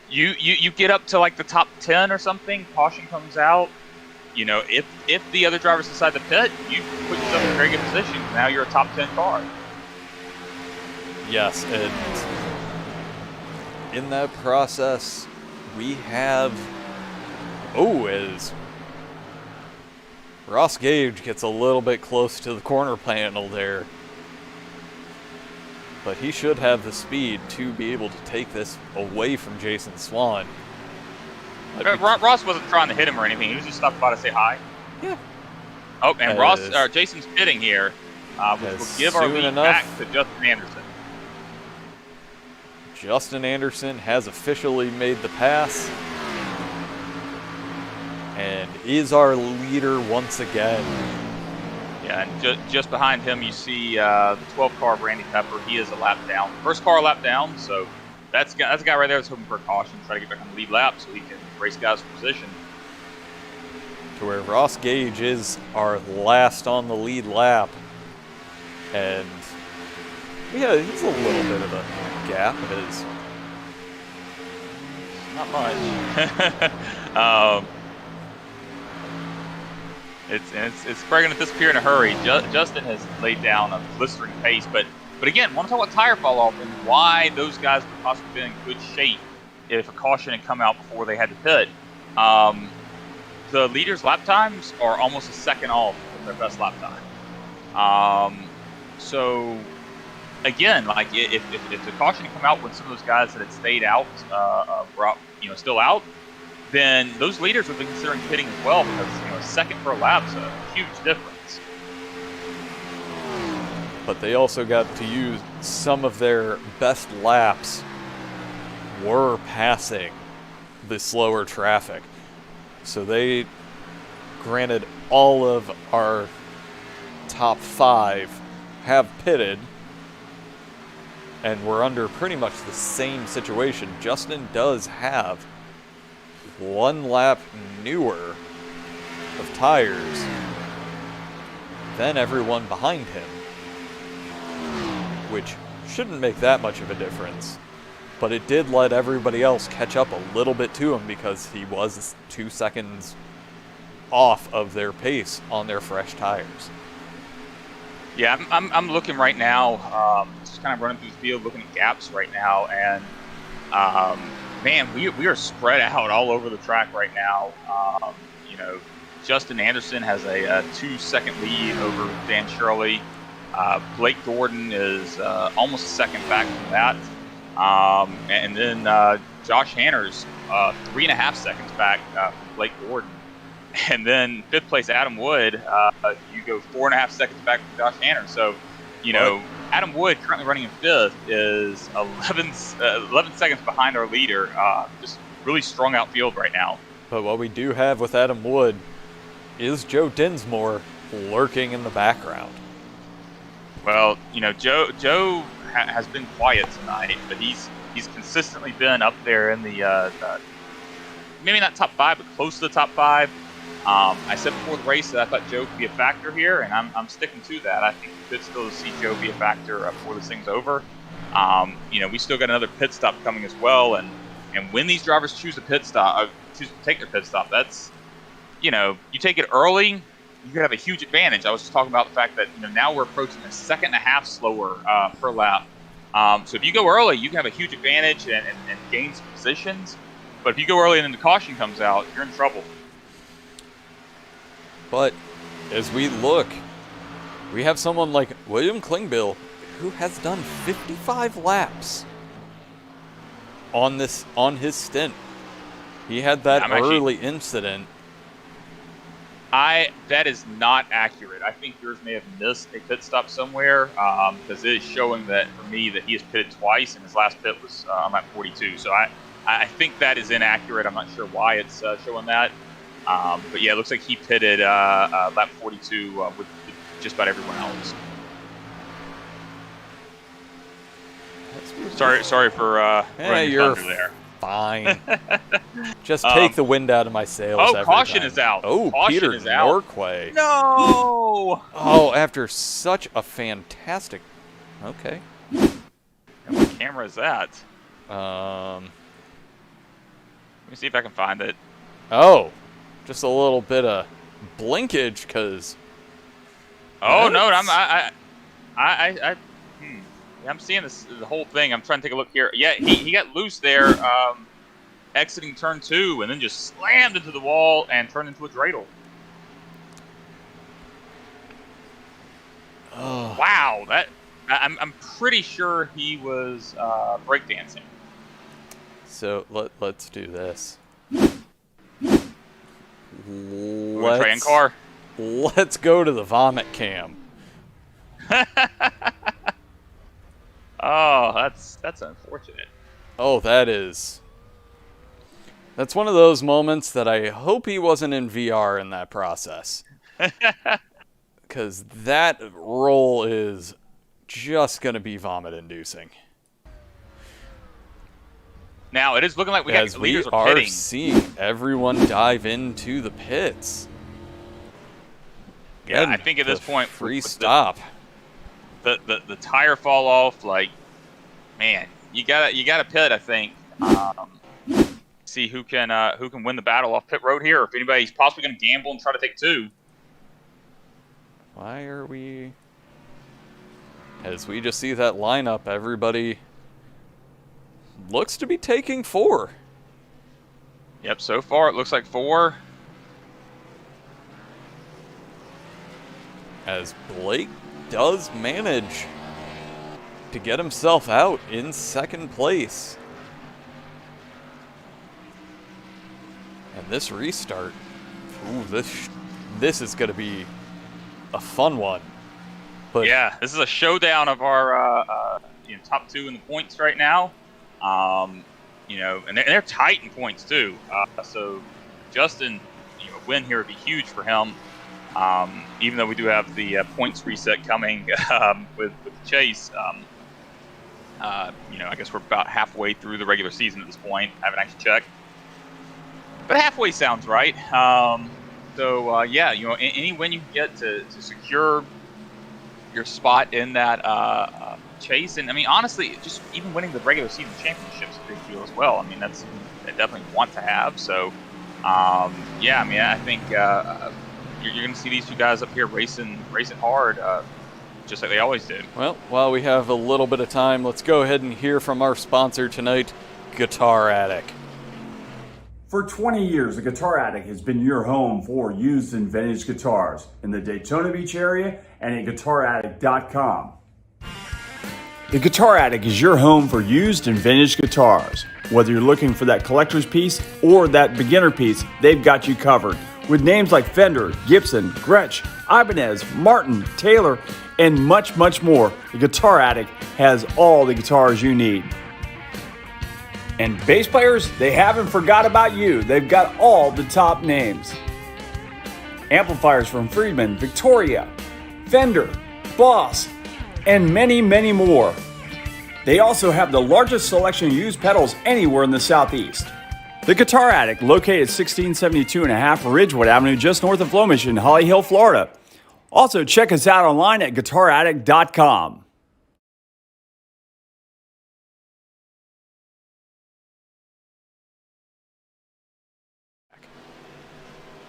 you get up to like the top 10 or something, caution comes out. You know, if the other drivers decide to pit, you put yourself in a very good position. Now you're a top 10 car. Yes, and in that process, we have as Ross Gage gets a little bit close to the corner panel there. But he should have the speed to be able to take this away from Jason Swan. Ross wasn't trying to hit him or anything. He was just stopping by to say hi. Yeah. Oh, and Jason's pitting here, which will give our lead back to Justin Anderson. Justin Anderson has officially made the pass and is our leader once again. Yeah, and just behind him you see the 12 car Randy Pepper. He is a lap down. First car a lap down, so that's a guy right there that's hoping for a caution, try to get back on the lead lap so he can race guys for position. To where Ross Gage is our last on the lead lap. And yeah, he's a little bit of a gap. It is not much. It's probably going to disappear in a hurry. Justin has laid down a blistering pace, but again, want to talk about tire fall off and why those guys would possibly be in good shape if a caution had come out before they had to pit. The leaders' lap times are almost a second off from their best lap time. So again, like if the caution had come out when some of those guys that had stayed out were still out, then those leaders would be considering pitting as well, because a second per lap is a huge difference. But they also got to use some of their best laps were passing the slower traffic. So they, granted, all of our top 5 have pitted, and we're under pretty much the same situation. Justin does have 1 lap newer of tires than everyone behind him, which shouldn't make that much of a difference, but it did let everybody else catch up a little bit to him because he was 2 seconds off of their pace on their fresh tires. Yeah, I'm looking right now, just kind of running through the field, looking at gaps right now, and man, we are spread out all over the track right now. You know, Justin Anderson has a 2-second lead over Dan Shirley. Blake Gordon is almost a second back from that, and then Josh Hanner's 3.5 seconds back from Blake Gordon. And then fifth place Adam Wood, you go 4.5 seconds back from Josh Hanner. So, you know, Adam Wood, currently running in fifth, is 11 seconds behind our leader. Just really strong outfield right now. But what we do have with Adam Wood is Joe Dinsmore lurking in the background. Well, you know, Joe has been quiet tonight, but he's consistently been up there in the maybe not top 5, but close to the top 5. I said before the race that I thought Joe could be a factor here, and I'm sticking to that. I think we could still see Joe be a factor before this thing's over. You know, we still got another pit stop coming as well, and when these drivers choose a pit stop, choose to take their pit stop, that's, you know, you take it early, you could have a huge advantage. I was just talking about the fact that, you know, now we're approaching a 1.5 seconds slower per lap. So if you go early, you can have a huge advantage and gain some positions. But if you go early and then the caution comes out, you're in trouble. But as we look, we have someone like William Klingbill, who has done 55 laps on his stint. He had that early incident. That is not accurate. I think yours may have missed a pit stop somewhere, because it is showing that for me that he has pitted twice, and his last pit was on lap 42. So I think that is inaccurate. I'm not sure why it's showing that. But yeah, it looks like he pitted lap 42 with just about everyone else. Sorry for running you're thunder there. Fine. Just take the wind out of my sails. Oh, caution is out. Oh, caution Peter is out. Norquay. No. Oh, after such a fantastic. Okay. And what camera is that? Let me see if I can find it. Oh, just a little bit of blinkage, cause. Oh no, I'm seeing the whole thing. I'm trying to take a look here. Yeah, he got loose there, exiting turn 2, and then just slammed into the wall and turned into a dreidel. Oh. Wow, I'm pretty sure he was breakdancing. So let's do this. Train car. Let's go to the vomit cam. Oh, that's unfortunate. Oh, that's one of those moments that I hope he wasn't in VR in that process. Because that roll is just going to be vomit-inducing. Now, it is looking like As we are seeing everyone dive into the pits. Yeah, I think at this point, free stop. The tire fall off, like, man, you gotta pit, I think. See who can win the battle off pit road here, or if anybody's possibly gonna gamble and try to take 2. Why are we? As we just see that lineup, everybody looks to be taking 4. Yep, so far it looks like 4. As Blake does manage to get himself out in second place. And this restart, ooh, this is going to be a fun one. But yeah, this is a showdown of our top 2 in the points right now. You know, and they're tight in points too. So Justin, win here would be huge for him. Even though we do have the points reset coming with Chase. I guess we're about halfway through the regular season at this point. I haven't actually checked, but halfway sounds right. Yeah, any win you can get to secure your spot in that chase, and I mean, honestly, just even winning the regular season championship is a big deal as well. I mean, that's they definitely want to have. So, yeah, I mean, I think you're going to see these 2 guys up here racing hard. just like they always do. Well, while we have a little bit of time, let's go ahead and hear from our sponsor tonight, Guitar Attic. For 20 years, the Guitar Attic has been your home for used and vintage guitars in the Daytona Beach area and at GuitarAttic.com. The Guitar Attic is your home for used and vintage guitars. Whether you're looking for that collector's piece or that beginner piece, they've got you covered. With names like Fender, Gibson, Gretsch, Ibanez, Martin, Taylor, and much, much more, the Guitar Attic has all the guitars you need. And bass players, they haven't forgot about you. They've got all the top names. Amplifiers from Friedman, Victoria, Fender, Boss, and many, many more. They also have the largest selection of used pedals anywhere in the Southeast. The Guitar Attic, located at 1672.5 Ridgewood Avenue, just north of Flomish in Holly Hill, Florida. Also, check us out online at GuitarAttic.com.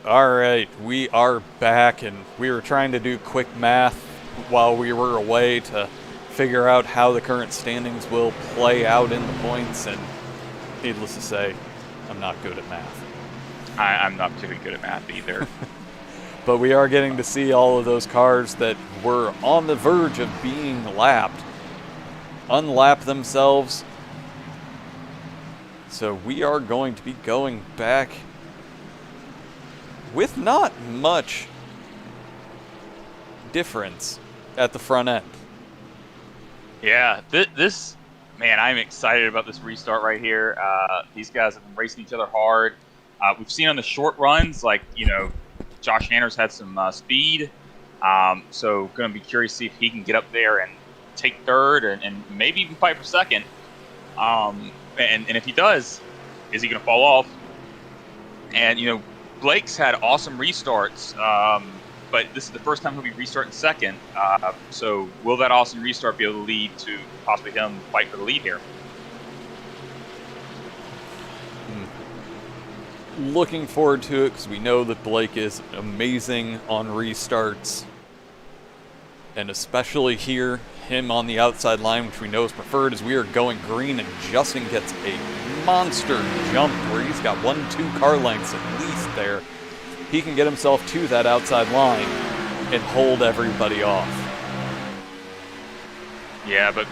All right, we are back, and we were trying to do quick math while we were away to figure out how the current standings will play out in the points, and needless to say, I'm not good at math. I'm not particularly good at math either. But we are getting to see all of those cars that were on the verge of being lapped, unlap themselves. So we are going to be going back with not much difference at the front end. Yeah, this man, I'm excited about this restart right here. These guys have been racing each other hard. We've seen on the short runs, like, Josh Hanner's had some speed. So going to be curious to see if he can get up there and take third and maybe even fight for second. And if he does, is he going to fall off? And, Blake's had awesome restarts, but this is the first time he'll be restarting second. So will that awesome restart be able to lead to possibly him fight for the lead here? Looking forward to it because we know that Blake is amazing on restarts. And especially here, him on the outside line, which we know is preferred, as we are going green and Justin gets a monster jump where he's got 1-2 car lengths at least there. He can get himself to that outside line and hold everybody off. Yeah, but,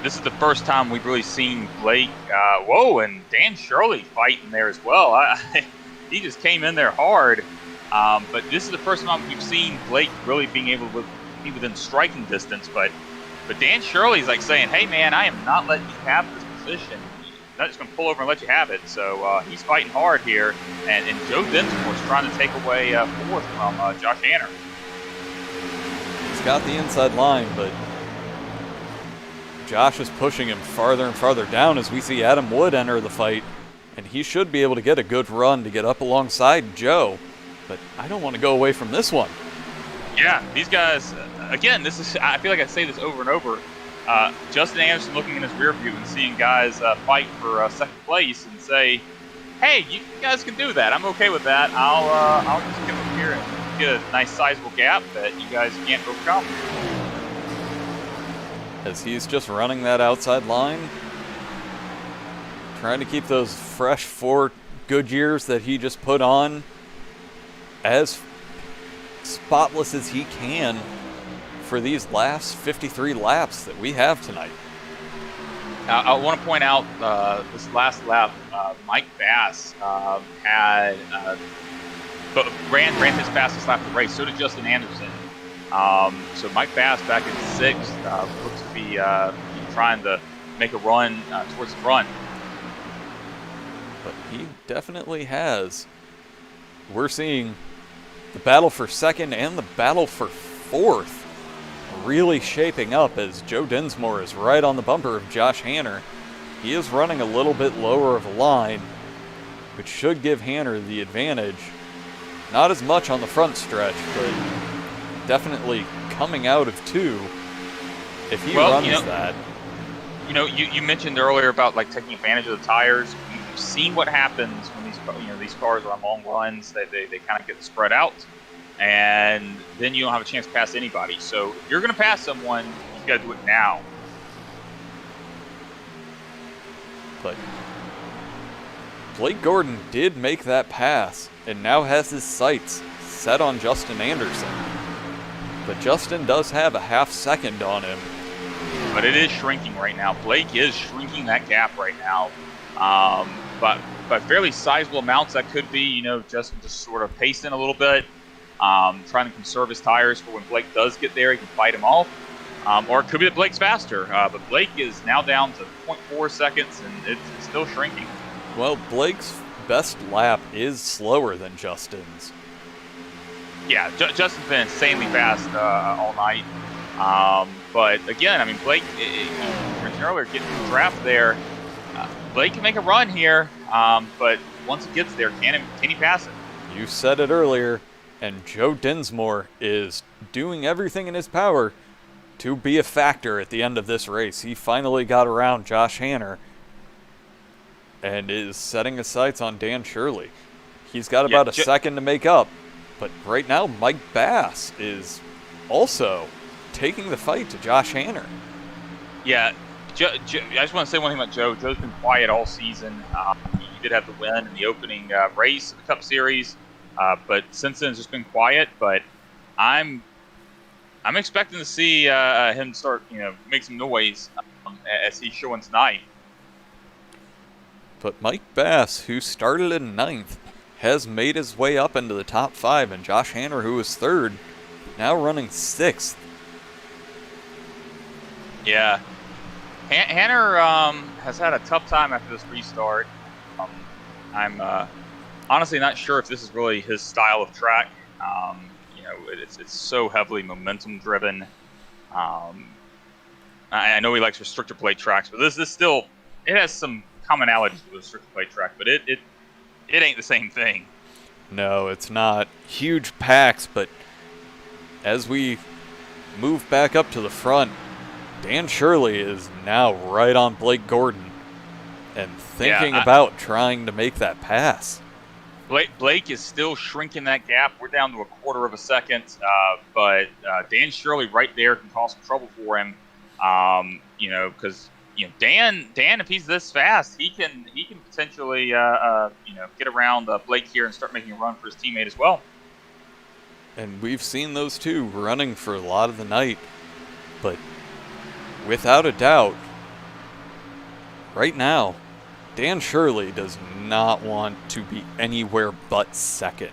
this is the first time we've really seen Blake, and Dan Shirley fighting there as well. He just came in there hard, but this is the first time we've seen Blake really being able to be within striking distance, but Dan Shirley's like saying, hey man, I am not letting you have this position. I'm not just going to pull over and let you have it. So he's fighting hard here, and Joe Dinsmore's trying to take away fourth from Josh Hanner. He's got the inside line, but Josh is pushing him farther and farther down as we see Adam Wood enter the fight, and he should be able to get a good run to get up alongside Joe, but I don't want to go away from this one. Yeah, these guys, again, I feel like I say this over and over. Justin Anderson looking in his rear view and seeing guys fight for second place and say, hey, you guys can do that. I'm okay with that. I'll just get over here and get a nice sizable gap that you guys can't overcome. As he's just running that outside line, trying to keep those fresh 4 Goodyears that he just put on as spotless as he can for these last 53 laps that we have tonight. I want to point out this last lap, Mike Bass ran his fastest lap of the race. So did Justin Anderson. So Mike Bass back in 6th looks to be trying to make a run towards the front. But he definitely has. We're seeing the battle for second and the battle for fourth really shaping up as Joe Dinsmore is right on the bumper of Josh Hanner. He is running a little bit lower of a line, which should give Hanner the advantage. Not as much on the front stretch, but definitely coming out of 2 if he runs that. You mentioned earlier about taking advantage of the tires. We've seen what happens when these cars are on long runs. They kind of get spread out, and then you don't have a chance to pass anybody. So if you're going to pass someone, you've got to do it now. But Blake Gordon did make that pass and now has his sights set on Justin Anderson. But Justin does have a half second on him. But it is shrinking right now. Blake is shrinking that gap right now. But by fairly sizable amounts, that could be, you know, just sort of pacing a little bit, trying to conserve his tires for when Blake does get there, he can fight him off. Or it could be that Blake's faster. But Blake is now down to 0.4 seconds, and it's still shrinking. Well, Blake's best lap is slower than Justin's. Yeah, Justin's been insanely fast all night. But again, I mean, Blake, you mentioned earlier, getting the draft there, Blake can make a run here, but once he gets there, can he pass it? You said it earlier, and Joe Dinsmore is doing everything in his power to be a factor at the end of this race. He finally got around Josh Hanner and is setting his sights on Dan Shirley. He's got about a second to make up, but right now Mike Bass is also taking the fight to Josh Hanner. Yeah, I just want to say one thing about Joe. Joe's been quiet all season. He did have the win in the opening race of the Cup Series, but since then it's just been quiet. But I'm expecting to see him start, you know, make some noise as he's showing tonight. But Mike Bass, who started in 9th, has made his way up into the top 5, and Josh Hanner, who was 3rd, now running 6th. Yeah. Hanner has had a tough time after this restart. I'm honestly not sure if this is really his style of track. You know, it's so heavily momentum driven. I know he likes restrictor plate tracks, but this still, it has some commonalities with a restrictor plate track, but it ain't the same thing. No, it's not. Huge packs, but as we move back up to the front, Dan Shirley is now right on Blake Gordon and thinking about trying to make that pass. Blake is still shrinking that gap. We're down to 1/4 of a second, but Dan Shirley right there can cause some trouble for him. You know, because Dan, if he's this fast, he can potentially you know, get around Blake here and start making a run for his teammate as well. And we've seen those two running for a lot of the night, but without a doubt, right now, Dan Shirley does not want to be anywhere but 2nd.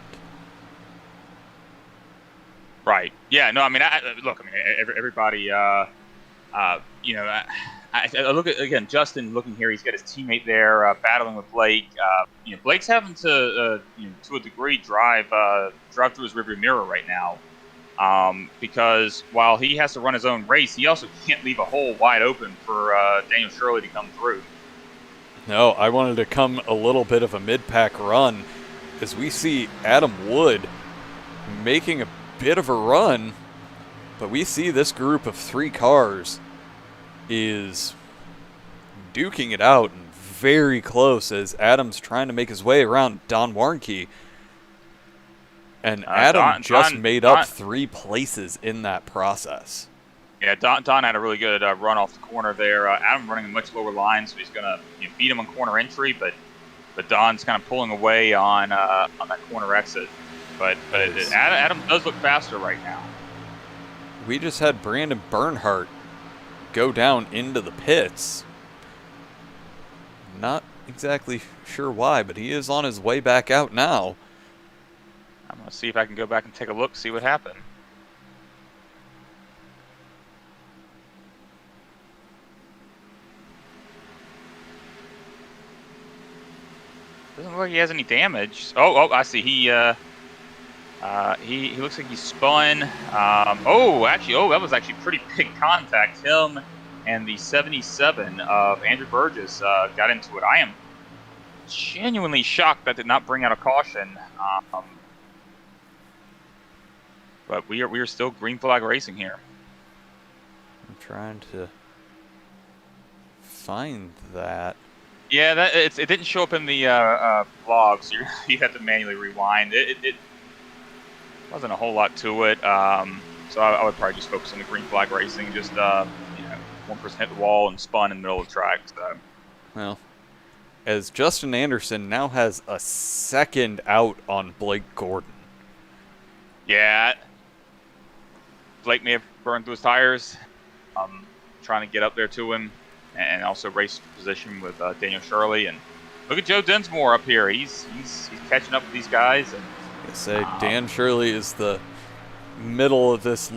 Right. Yeah. No. I mean, look. I mean, everybody. You know, I look at, again, Justin looking here. He's got his teammate there battling with Blake. You know, Blake's having to, you know, to a degree, drive through his rearview mirror right now. Because while he has to run his own race, he also can't leave a hole wide open for Daniel Shirley to come through. No, I wanted to come a little bit of a mid-pack run as we see Adam Wood making a bit of a run, but we see this group of 3 cars is duking it out and very close as Adam's trying to make his way around Don Warnke. And Adam just made up 3 places in that process. Yeah, Don had a really good run off the corner there. Adam running a much lower line, so he's going to beat him on corner entry, but Don's kind of pulling away on that corner exit. But Adam does look faster right now. We just had Brandon Bernhardt go down into the pits. Not exactly sure why, but he is on his way back out now. I'm going to see if I can go back and take a look, see what happened. Doesn't look like he has any damage. Oh, I see. He looks like he spun. That was actually pretty big contact. Him and the 77 of Andrew Burgess got into it. I am genuinely shocked that did not bring out a caution. But we are still green flag racing here. I'm trying to find that. Yeah, it didn't show up in the vlog, so you have to manually rewind. wasn't a whole lot to it. So I would probably just focus on the green flag racing. Just one person hit the wall and spun in the middle of the track. So. Well, as Justin Anderson now has a second out on Blake Gordon. Yeah, Blake may have burned through his tires. Trying to get up there to him, and also race position with Daniel Shirley. And look at Joe Dinsmore up here. He's catching up with these guys. And I say Dan Shirley is the middle of this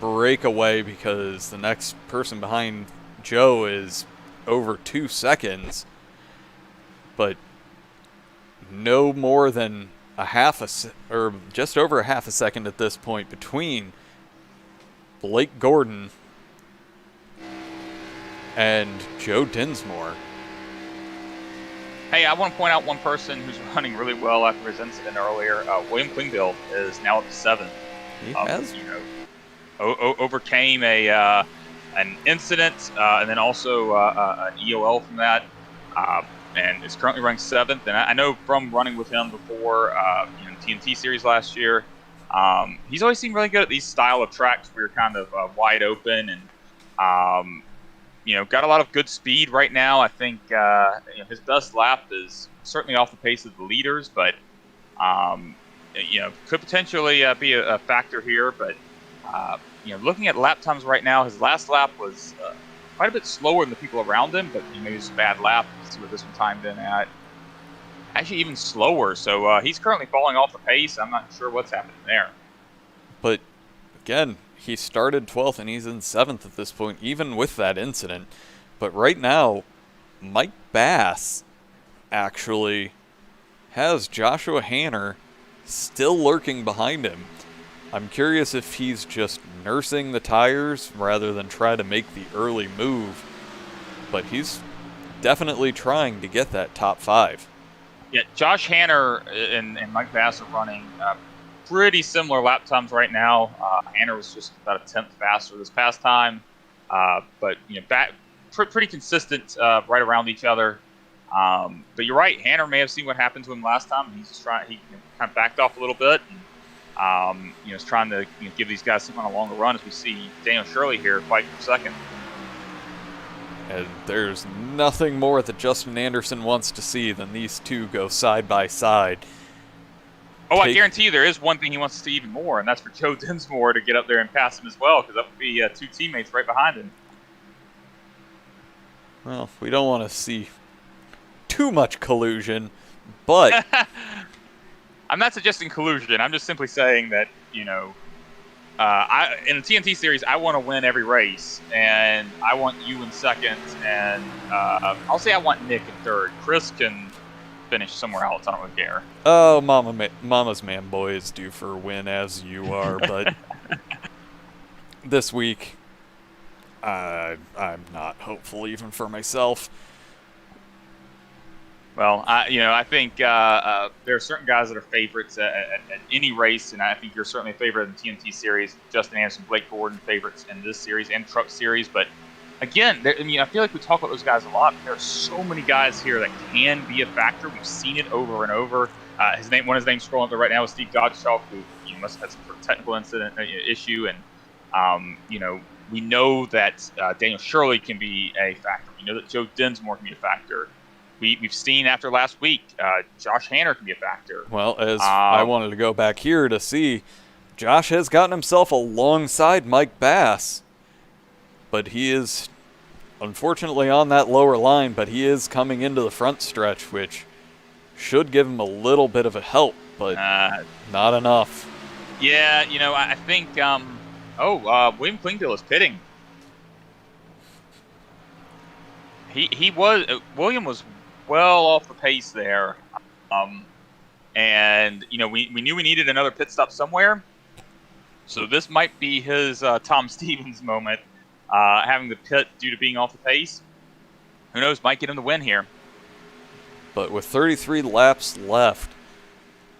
breakaway because the next person behind Joe is over 2 seconds, but no more than or just over a half a second at this point between Blake Gordon and Joe Dinsmore. Hey, I want to point out one person who's running really well after his incident earlier. William Klingbill is now up to 7th. He has, overcame an incident and then also an EOL from that, and is currently running 7th. And I know from running with him before, TNT series last year, he's always seemed really good at these style of tracks where you're kind of wide open and got a lot of good speed right now. I think his best lap is certainly off the pace of the leaders, but could potentially be a factor here. But looking at lap times right now, his last lap was quite a bit slower than the people around him, but maybe it's a bad lap. Let's see what this one timed in at. Actually, even slower. So he's currently falling off the pace. I'm not sure what's happening there. But again, he started 12th and he's in 7th at this point, even with that incident. But right now, Mike Bass actually has Joshua Hanner still lurking behind him. I'm curious if he's just nursing the tires rather than try to make the early move. But he's definitely trying to get that top 5. Yeah, Josh Hanner and Mike Bass are running pretty similar lap times right now. Hanner was just about a 10th faster this past time, but pretty consistent right around each other. But you're right, Hanner may have seen what happened to him last time. He kind of backed off a little bit, and is trying to give these guys something on a longer run. As we see Daniel Shirley here fight for second. And there's nothing more that Justin Anderson wants to see than these two go side by side. Oh, I guarantee you there is one thing he wants to see even more, and that's for Joe Dinsmore to get up there and pass him as well, because that would be 2 teammates right behind him. Well, we don't want to see too much collusion, but... I'm not suggesting collusion. I'm just simply saying that, in the TNT series, I want to win every race, and I want you in second, and I'll say I want Nick in third. Chris can finish somewhere else. I don't really care. Oh, Mama's man boy is due for a win, as you are, but this week, I'm not hopeful even for myself. Well, I think there are certain guys that are favorites at any race, and I think you're certainly a favorite in the TNT series. Justin Anderson, Blake Gordon, favorites in this series and Truck Series. But again, I feel like we talk about those guys a lot. There are so many guys here that can be a factor. We've seen it over and over. One of his names scrolling up there right now is Steve Gottschalk, who must have had some sort of technical incident issue, and we know that Daniel Shirley can be a factor. We know that Joe Dinsmore can be a factor. We've seen after last week, Josh Hanner can be a factor. Well, as I wanted to go back here to see, Josh has gotten himself alongside Mike Bass, but he is unfortunately on that lower line, but he is coming into the front stretch, which should give him a little bit of a help, but not enough. Yeah, I think, William Klingbill is pitting. William was well off the pace there. And we knew we needed another pit stop somewhere. So this might be his Tom Stevens moment, having the pit due to being off the pace. Who knows, might get him the win here. But with 33 laps left,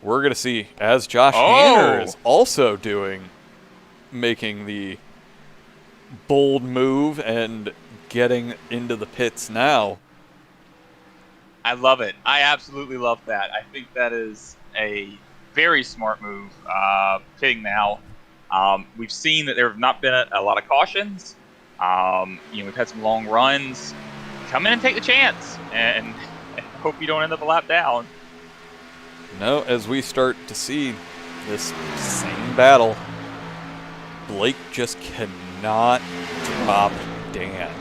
we're going to see, as Josh Hanner is also making the bold move and getting into the pits now. I love it. I absolutely love that. I think that is a very smart move, pitting now. We've seen that there have not been a lot of cautions. We've had some long runs. Come in and take the chance, and hope you don't end up a lap down. No, as we start to see this same battle, Blake just cannot drop Dan.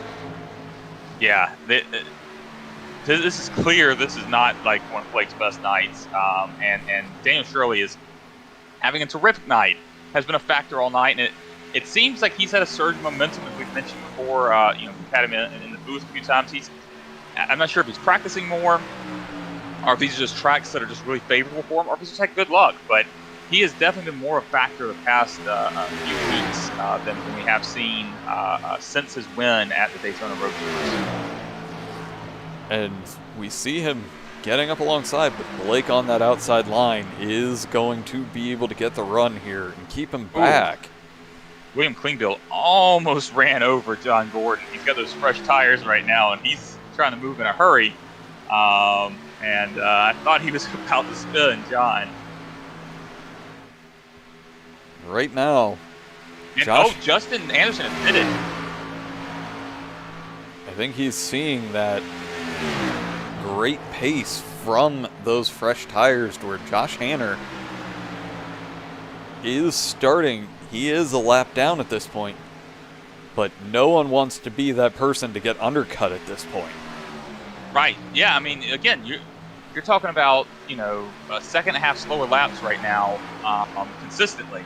Yeah, this is clear. This is not like one of Blake's best nights, and Daniel Shirley is having a terrific night. Has been a factor all night, and it seems like he's had a surge of momentum, as we've mentioned before. We've had him in the booth a few times. I'm not sure if he's practicing more, or if these are just tracks that are just really favorable for him, or if he's just had good luck. But he has definitely been more a factor the past few weeks than we have seen since his win at the Daytona Road Course. And we see him getting up alongside, but Blake on that outside line is going to be able to get the run here and keep him back. William Klingbeil almost ran over John Gordon. He's got those fresh tires right now, and he's trying to move in a hurry. I thought he was about to spin John. Right now, Justin Anderson admitted. I think he's seeing that great pace from those fresh tires to where Josh Hanner is starting. He is a lap down at this point, but no one wants to be that person to get undercut at this point. Right. Yeah. I mean, again, you're talking about a second and a half slower laps right now, consistently,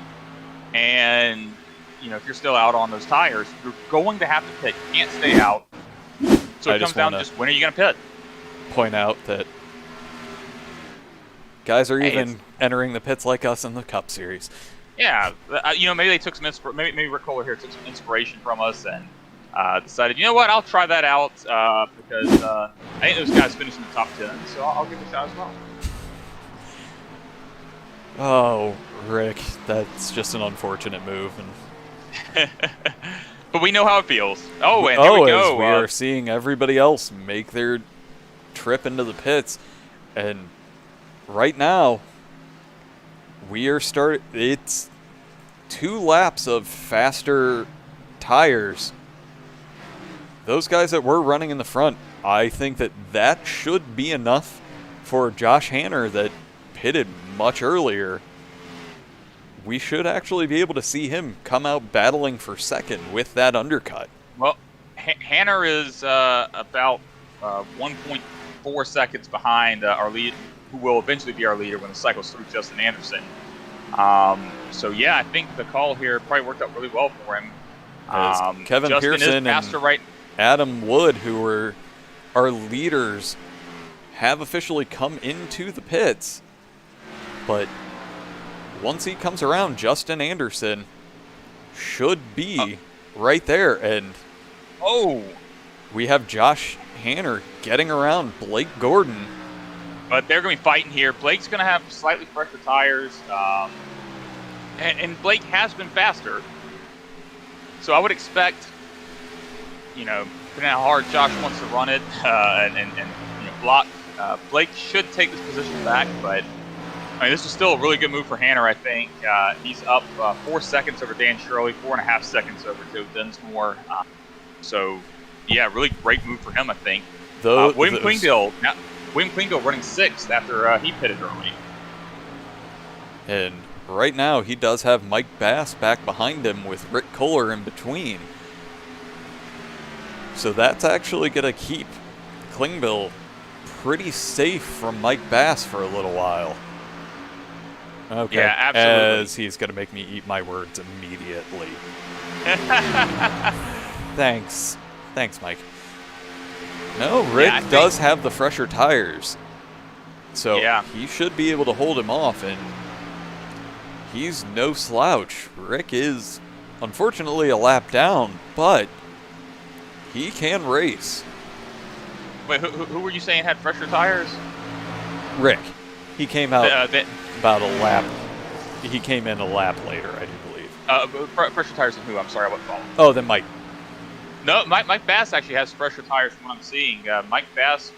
and if you're still out on those tires, you're going to have to pit. You can't stay out. So it comes down to just when are you going to pit? Point out that guys are even entering the pits like us in the Cup Series. Yeah, maybe they took some maybe Rick Kohler here took some inspiration from us and decided, I'll try that out because I think those guys finished in the top 10, so I'll give it a shot as well. Oh, Rick, that's just an unfortunate move. And but we know how it feels. Oh, and here we go. As we are seeing everybody else make their trip into the pits, and right now it's 2 laps of faster tires. Those guys that were running in the front, I think that should be enough for Josh Hanner that pitted much earlier. We should actually be able to see him come out battling for second with that undercut. Well, Hanner is about 1.4 seconds behind our lead, who will eventually be our leader when the cycle's through, Justin Anderson. So yeah, I think the call here probably worked out really well for him. Kevin Justin Pearson is faster right. Adam Wood, who were our leaders, have officially come into the pits. But once he comes around, Justin Anderson should be right there. And we have Josh Hanner getting around Blake Gordon. But they're going to be fighting here. Blake's going to have slightly fresher tires. And Blake has been faster. So I would expect, depending on how hard Josh wants to run it and block, Blake should take this position back. But this is still a really good move for Hanner, I think. He's up 4 seconds over Dan Shirley, 4.5 seconds over Joe Dinsmore. So, yeah, really great move for him, I think. William Klingbeil running 6th after he pitted early. And right now, he does have Mike Bass back behind him with Rick Kohler in between. So that's actually going to keep Klingbeil pretty safe from Mike Bass for a little while. Okay. Yeah, absolutely. As he's going to make me eat my words immediately. Thanks, Mike. No, Rick does have the fresher tires. So he should be able to hold him off, and he's no slouch. Rick is, unfortunately, a lap down, but he can race. Wait, who were you saying had fresher tires? Rick. He came out about a lap. He came in a lap later, I do believe. Fresher tires than who? I'm sorry, I wasn't following. Oh, then Mike. No, Mike Bass actually has fresher tires from what I'm seeing. Mike Bass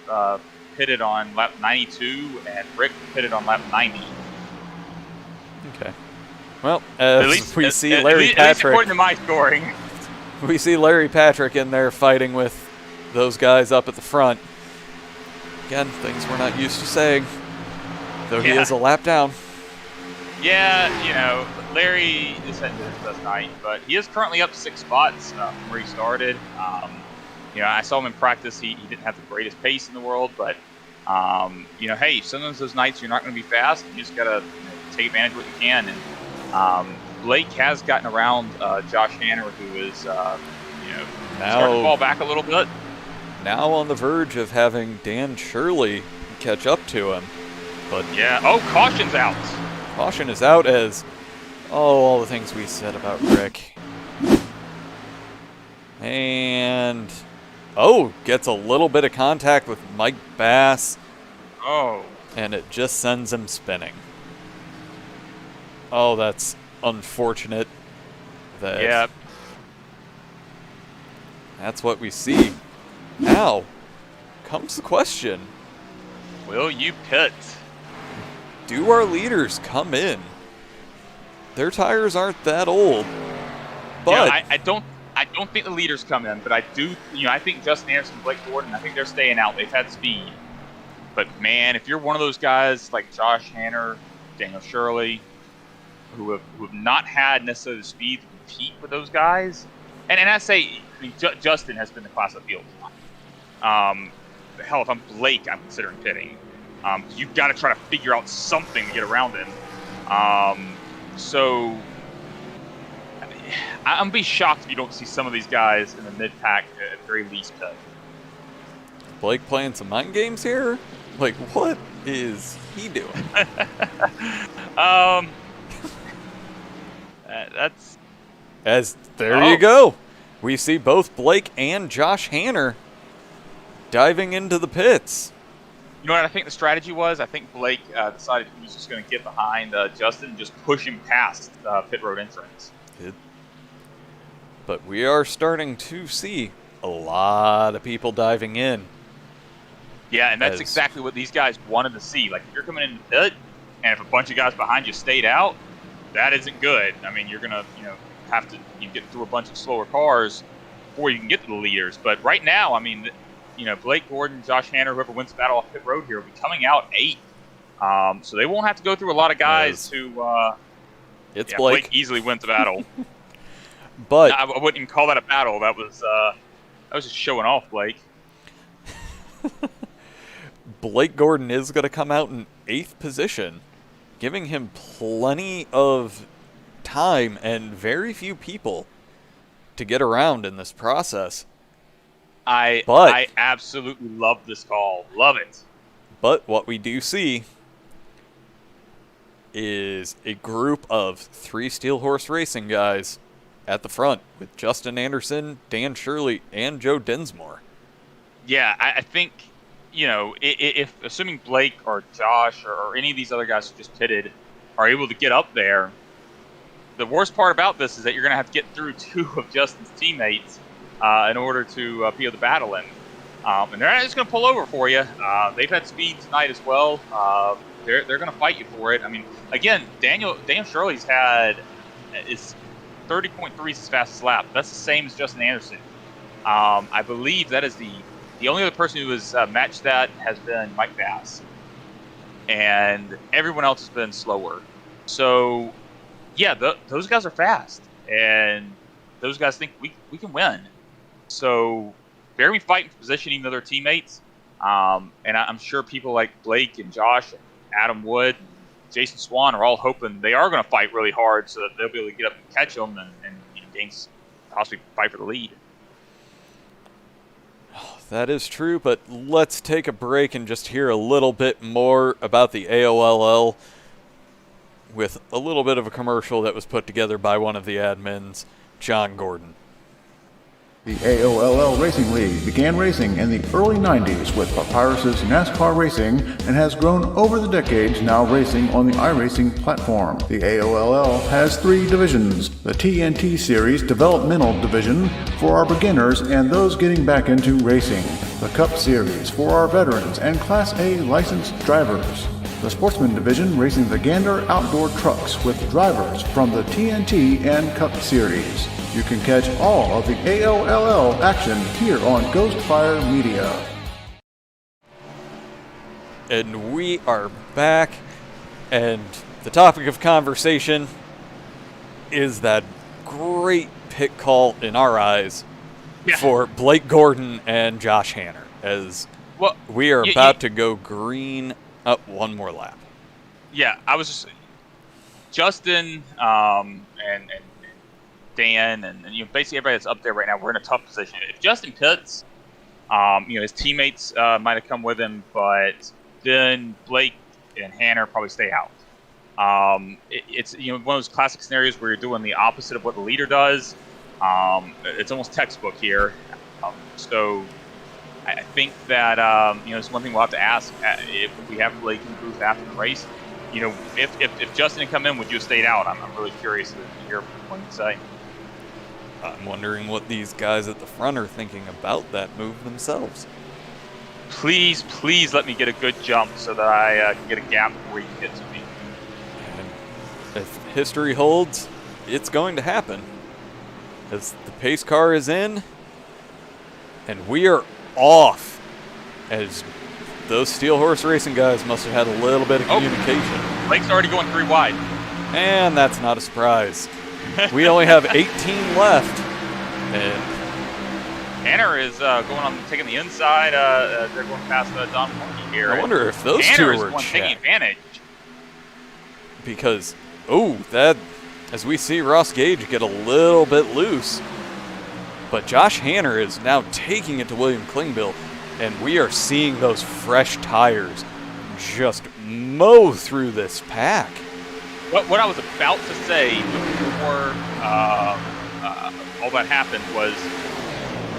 pitted on lap 92, and Rick pitted on lap 90. Okay. Well, as we see Larry at least Patrick, according to my scoring. we see Larry Patrick in there fighting with those guys up at the front. Again, things we're not used to saying, though he is a lap down. Yeah, Larry is heading to his best night, but he is currently up 6 spots from where he started. I saw him in practice. He didn't have the greatest pace in the world, but hey, sometimes those nights you're not going to be fast. You just got to take advantage of what you can. And Blake has gotten around Josh Hanner, who is starting to fall back a little bit. Now on the verge of having Dan Shirley catch up to him. But caution's out. Caution is out as all the things we said about Rick. And gets a little bit of contact with Mike Bass. Oh. And it just sends him spinning. Oh, that's unfortunate. That's what we see. Now comes the question. Will you pit? Do our leaders come in? Their tires aren't that old. But I don't think the leaders come in, but I do. I think Justin Anderson, Blake Gordon, I think they're staying out. They've had speed. But man, if you're one of those guys like Josh Hanner, Daniel Shirley, who have not had necessarily the speed to compete with those guys, and I say, Justin has been the class of the field. Hell, if I'm Blake, I'm considering pitting. You've got to try to figure out something to get around him. So I'm gonna be shocked if you don't see some of these guys in the mid-pack at the very least pit. Blake playing some mind games here? Like, what is he doing? There you go. We see both Blake and Josh Hanner diving into the pits. You know what I think the strategy was? I think Blake decided he was just going to get behind Justin and just push him past the pit road entrance. But we are starting to see a lot of people diving in. Yeah, and that's exactly what these guys wanted to see. Like, if you're coming in the pit, and if a bunch of guys behind you stayed out, that isn't good. I mean, you're going to, have to get through a bunch of slower cars before you can get to the leaders. But right now, I mean, Blake Gordon, Josh Hanner, whoever wins the battle off pit road here, will be coming out 8th. So they won't have to go through a lot of guys who. It's Blake easily wins the battle. But I wouldn't even call that a battle. That was just showing off, Blake. Blake Gordon is going to come out in 8th position, giving him plenty of time and very few people to get around in this process. I absolutely love this call. Love it. But what we do see is a group of 3 Steel Horse Racing guys at the front with Justin Anderson, Dan Shirley, and Joe Dinsmore. Yeah, I think, if assuming Blake or Josh or any of these other guys who just pitted are able to get up there, the worst part about this is that you're going to have to get through 2 of Justin's teammates in order to be able to battle him. And they're not just going to pull over for you. They've had speed tonight as well. They're going to fight you for it. I mean, again, Daniel Shirley's is 30.3 his fastest lap. That's the same as Justin Anderson. I believe that is the only other person who has matched that has been Mike Bass. And everyone else has been slower. So, yeah, those guys are fast. And those guys think we can win. So they're going to be fighting for position even though they're teammates. And I'm sure people like Blake and Josh and Adam Wood and Jason Swan are all hoping they are going to fight really hard so that they'll be able to get up and catch them and possibly fight for the lead. That is true, but let's take a break and just hear a little bit more about the AOLL with a little bit of a commercial that was put together by one of the admins, John Gordon. The AOLL Racing League began racing in the early 90s with Papyrus's NASCAR Racing and has grown over the decades, now racing on the iRacing platform. The AOLL has 3 divisions: the TNT Series Developmental Division for our beginners and those getting back into racing, the Cup Series for our veterans and Class A licensed drivers, The Sportsman Division racing the Gander outdoor trucks with drivers from the TNT and Cup Series. You can catch all of the AOLL action here on Ghostfire Media. And we are back, and the topic of conversation is that great pit call in our eyes for Blake Gordon and Josh Hanner, as we are about to go green up one more lap. Yeah, I was just Justin and Dan and basically everybody that's up there right now. We're in a tough position. If Justin pits, his teammates might have come with him, but then Blake and Hanner probably stay out. It's one of those classic scenarios where you're doing the opposite of what the leader does. It's almost textbook here. So I think that it's one thing we'll have to ask if we have Blake in the booth after the race. If Justin had come in, would you have stayed out? I'm really curious to hear what you say. I'm wondering what these guys at the front are thinking about that move themselves. Please let me get a good jump so that I can get a gap before you can get to me. And if history holds, it's going to happen. As the pace car is in, and we are off. As those Steel Horse Racing guys must have had a little bit of communication. Blake's already going 3 wide. And that's not a surprise. We only have 18 left. And Hanner is taking the inside. They're going past Don Morgan here. I wonder if those Hanner two are taking advantage. Because, as we see Ross Gage get a little bit loose. But Josh Hanner is now taking it to William Klingbill, and we are seeing those fresh tires just mow through this pack. What I was about to say before all that happened was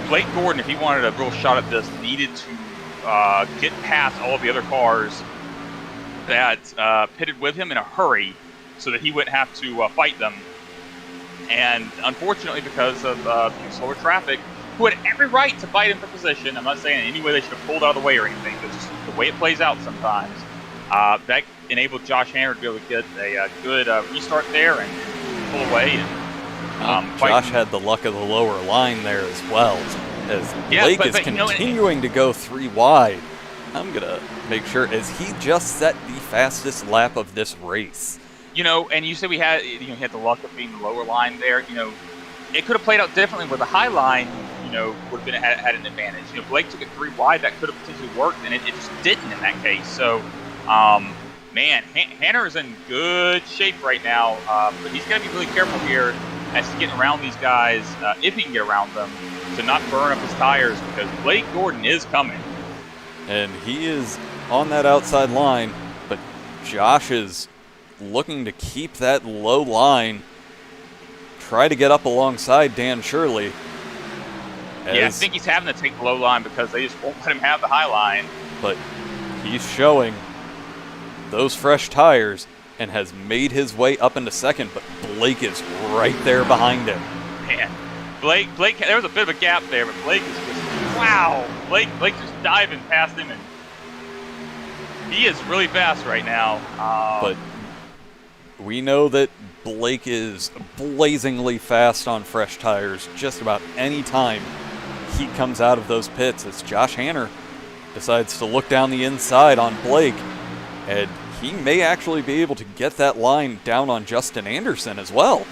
Blake Gordon, if he wanted a real shot at this, needed to get past all of the other cars that pitted with him in a hurry so that he wouldn't have to fight them. And unfortunately, because of slower traffic, who had every right to fight him for position, I'm not saying in any way they should have pulled out of the way or anything, but just the way it plays out sometimes, that enabled Josh Hanner to be able to get a good restart there and pull away. And, Josh had the luck of the lower line there as well, as Blake is continuing to go 3 wide. I'm going to make sure, as he just set the fastest lap of this race. And you said we had, he had the luck of being the lower line there. It could have played out differently where the high line, would have had an advantage. Blake took it 3 wide, that could have potentially worked, and it just didn't in that case. So, Hanner is in good shape right now, but he's got to be really careful here as to getting around these guys, if he can get around them, to not burn up his tires, because Blake Gordon is coming. And he is on that outside line, but Josh is looking to keep that low line, try to get up alongside Dan Shirley. Yeah, I think he's having to take the low line because they just won't let him have the high line. But he's showing those fresh tires and has made his way up into second, but Blake is right there behind him. Man, Blake, there was a bit of a gap there, but Blake is just, wow. Blake just diving past him, and he is really fast right now. But we know that Blake is blazingly fast on fresh tires just about any time he comes out of those pits, as Josh Hanner decides to look down the inside on Blake, and he may actually be able to get that line down on Justin Anderson as well.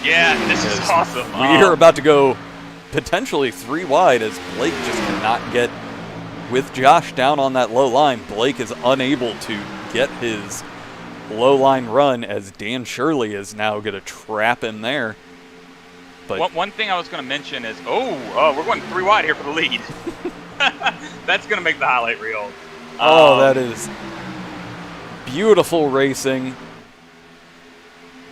Yeah, this is awesome. We are about to go potentially 3 wide, as Blake just cannot get with Josh down on that low line. Blake is unable to get his low line run, as Dan Shirley is now going to trap him there. But one thing I was going to mention is, we're going 3 wide here for the lead. That's going to make the highlight reel. That is beautiful racing.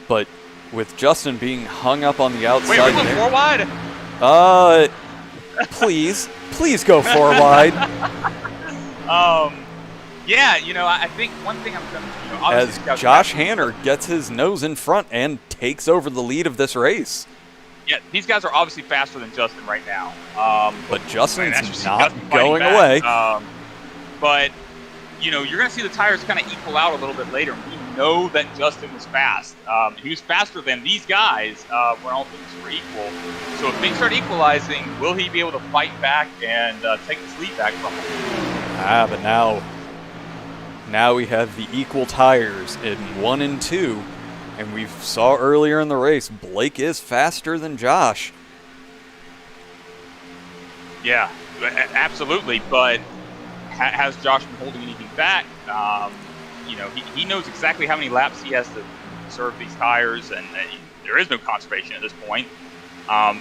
But with Justin being hung up on the outside. Wait, we're going 4 wide? Please go 4 wide. Yeah, I think one thing I'm going to, as Josh Hanner gets his nose in front and takes over the lead of this race. Yeah, these guys are obviously faster than Justin right now. But Justin's not going away. But you're going to see the tires kind of equal out a little bit later. We know that Justin was fast. He was faster than these guys when all things were equal. So if things start equalizing, will he be able to fight back and take this lead back from him? But now we have the equal tires in 1 and 2, and we saw earlier in the race, Blake is faster than Josh. Yeah, absolutely, but has Josh been holding anything back? He knows exactly how many laps he has to conserve these tires, and there is no conservation at this point.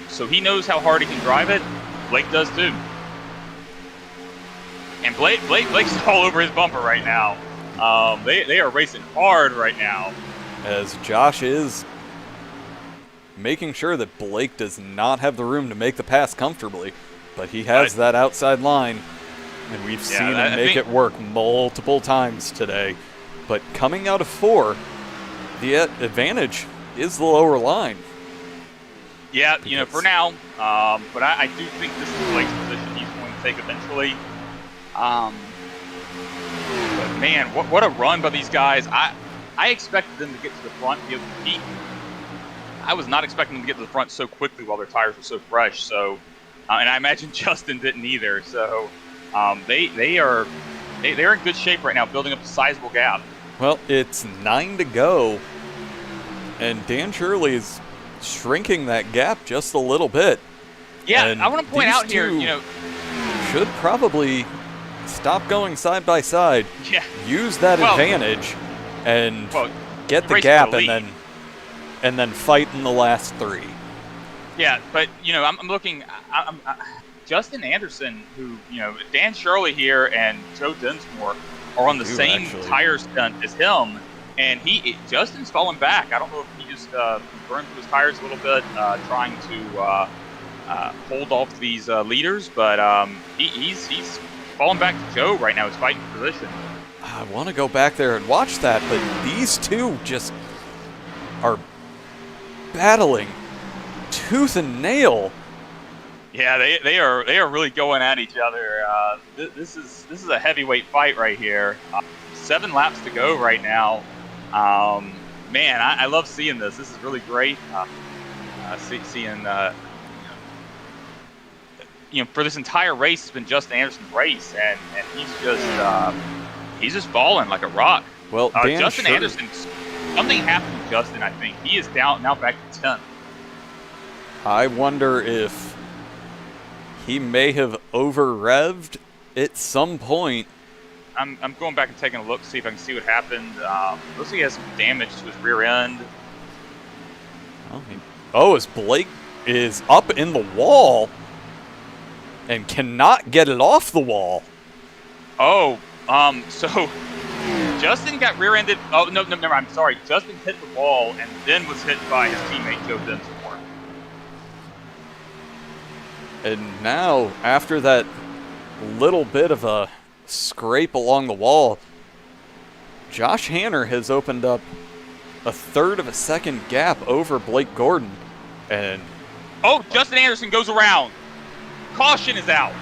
So he knows how hard he can drive it. Blake does too. And Blake's all over his bumper right now. They are racing hard right now. As Josh is making sure that Blake does not have the room to make the pass comfortably, but he has that outside line, and we've seen him make it work multiple times today. But coming out of 4, the advantage is the lower line. Yeah, for now. But I do think this is Blake's position he's going to take eventually. But man, what a run by these guys. I expected them to get to the front and be able to compete. I was not expecting them to get to the front so quickly while their tires were so fresh. So, and I imagine Justin didn't either. So they are in good shape right now, building up a sizable gap. Well, it's 9 to go, and Dan Shirley is shrinking that gap just a little bit. Yeah, and I want to point out here, should probably stop going side by side. Yeah. Use that advantage and get the gap, and then fight in the last 3. Yeah, but I'm looking. Justin Anderson, who Dan Shirley here and Joe Dinsmore are on the same tire stunt as him, and Justin's falling back. I don't know if he just burned through his tires a little bit, trying to hold off these leaders, but he's falling back to Joe right now. He's fighting for position. I want to go back there and watch that, but these two just are battling tooth and nail. Yeah, they are really going at each other. This is a heavyweight fight right here. 7 laps to go right now. Man, I love seeing this. This is really great. Seeing for this entire race, it's been Justin Anderson's race, and he's just falling like a rock. Well, Justin Anderson, something happened to Justin. I think he is now back to 10th. I wonder if he may have over-revved at some point. I'm going back and taking a look, see if I can see what happened. Looks like he has some damage to his rear end. As Blake is up in the wall and cannot get it off the wall. So Justin got rear-ended. Oh, no, never mind. I'm sorry. Justin hit the wall and then was hit by his teammate Joe Dinsmore. And now, after that little bit of a scrape along the wall, Josh Hanner has opened up a 1/3 of a second gap over Blake Gordon. And Justin Anderson goes around. Caution is out.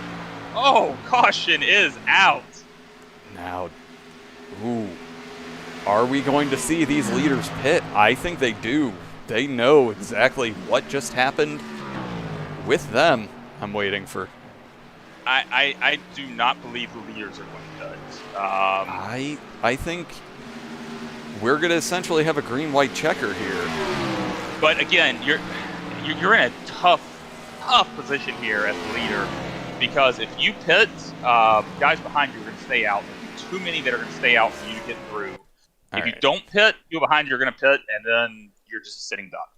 Caution is out. Now, are we going to see these leaders pit? I think they do. They know exactly what just happened with them. I'm waiting for... I do not believe the leaders are going to pit. I think we're going to essentially have a green-white checker here. But again, you're in a tough position here as the leader, because if you pit, guys behind you are going to stay out. There's too many that are going to stay out for you to get through. If you don't pit, people behind you are going to pit, and then you're just a sitting duck.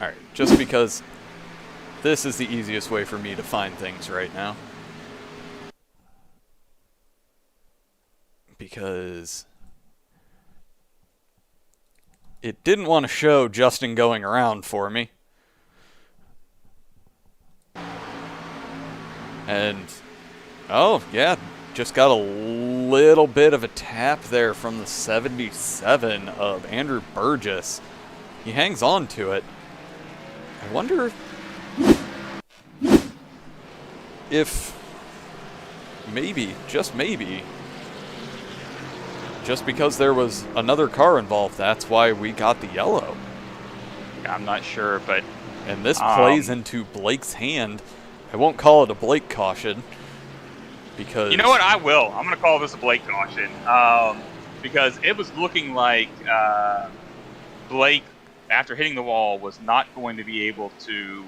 All right, just because this is the easiest way for me to find things right now. Because it didn't want to show Justin going around for me. And, just got a little bit of a tap there from the 77 of Andrew Burgess. He hangs on to it. I wonder if maybe, just maybe, just because there was another car involved, that's why we got the yellow. I'm not sure, but And this plays into Blake's hand. I won't call it a Blake caution because... You know what? I will. I'm going to call this a Blake caution because it was looking like Blake, after hitting the wall, was not going to be able to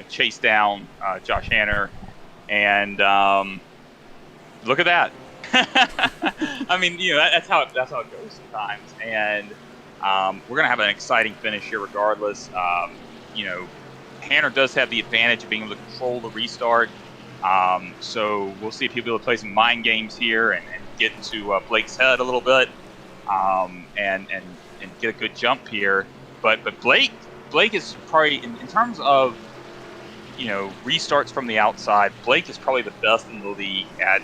chase down Josh Hanner. And look at that. I mean, that's how it goes sometimes. And we're going to have an exciting finish here regardless. Hanner does have the advantage of being able to control the restart. So we'll see if he'll be able to play some mind games here and get into Blake's head a little bit and get a good jump here. But Blake is probably, in terms of, restarts from the outside, Blake is probably the best in the league at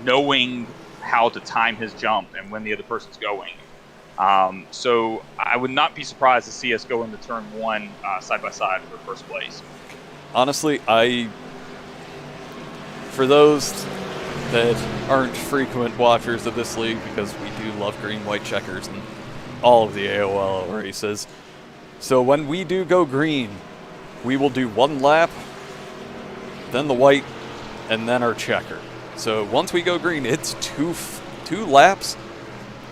knowing how to time his jump and when the other person's going. So I would not be surprised to see us go into turn one side by side for first place. Honestly, for those that aren't frequent watchers of this league, because we do love green-white checkers and all of the AOLL races, so when we do go green, we will do one lap, then the white, and then our checker. So once we go green, it's two laps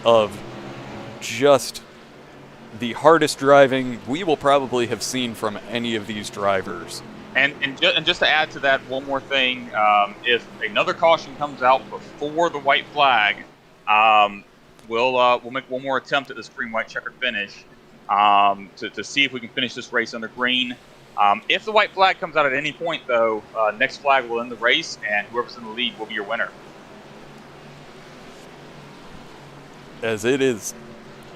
of just the hardest driving we will probably have seen from any of these drivers. And just to add to that, one more thing: if another caution comes out before the white flag, we'll make one more attempt at this green-white checkered finish to see if we can finish this race under green. If the white flag comes out at any point, though, next flag will end the race, and whoever's in the lead will be your winner. As it is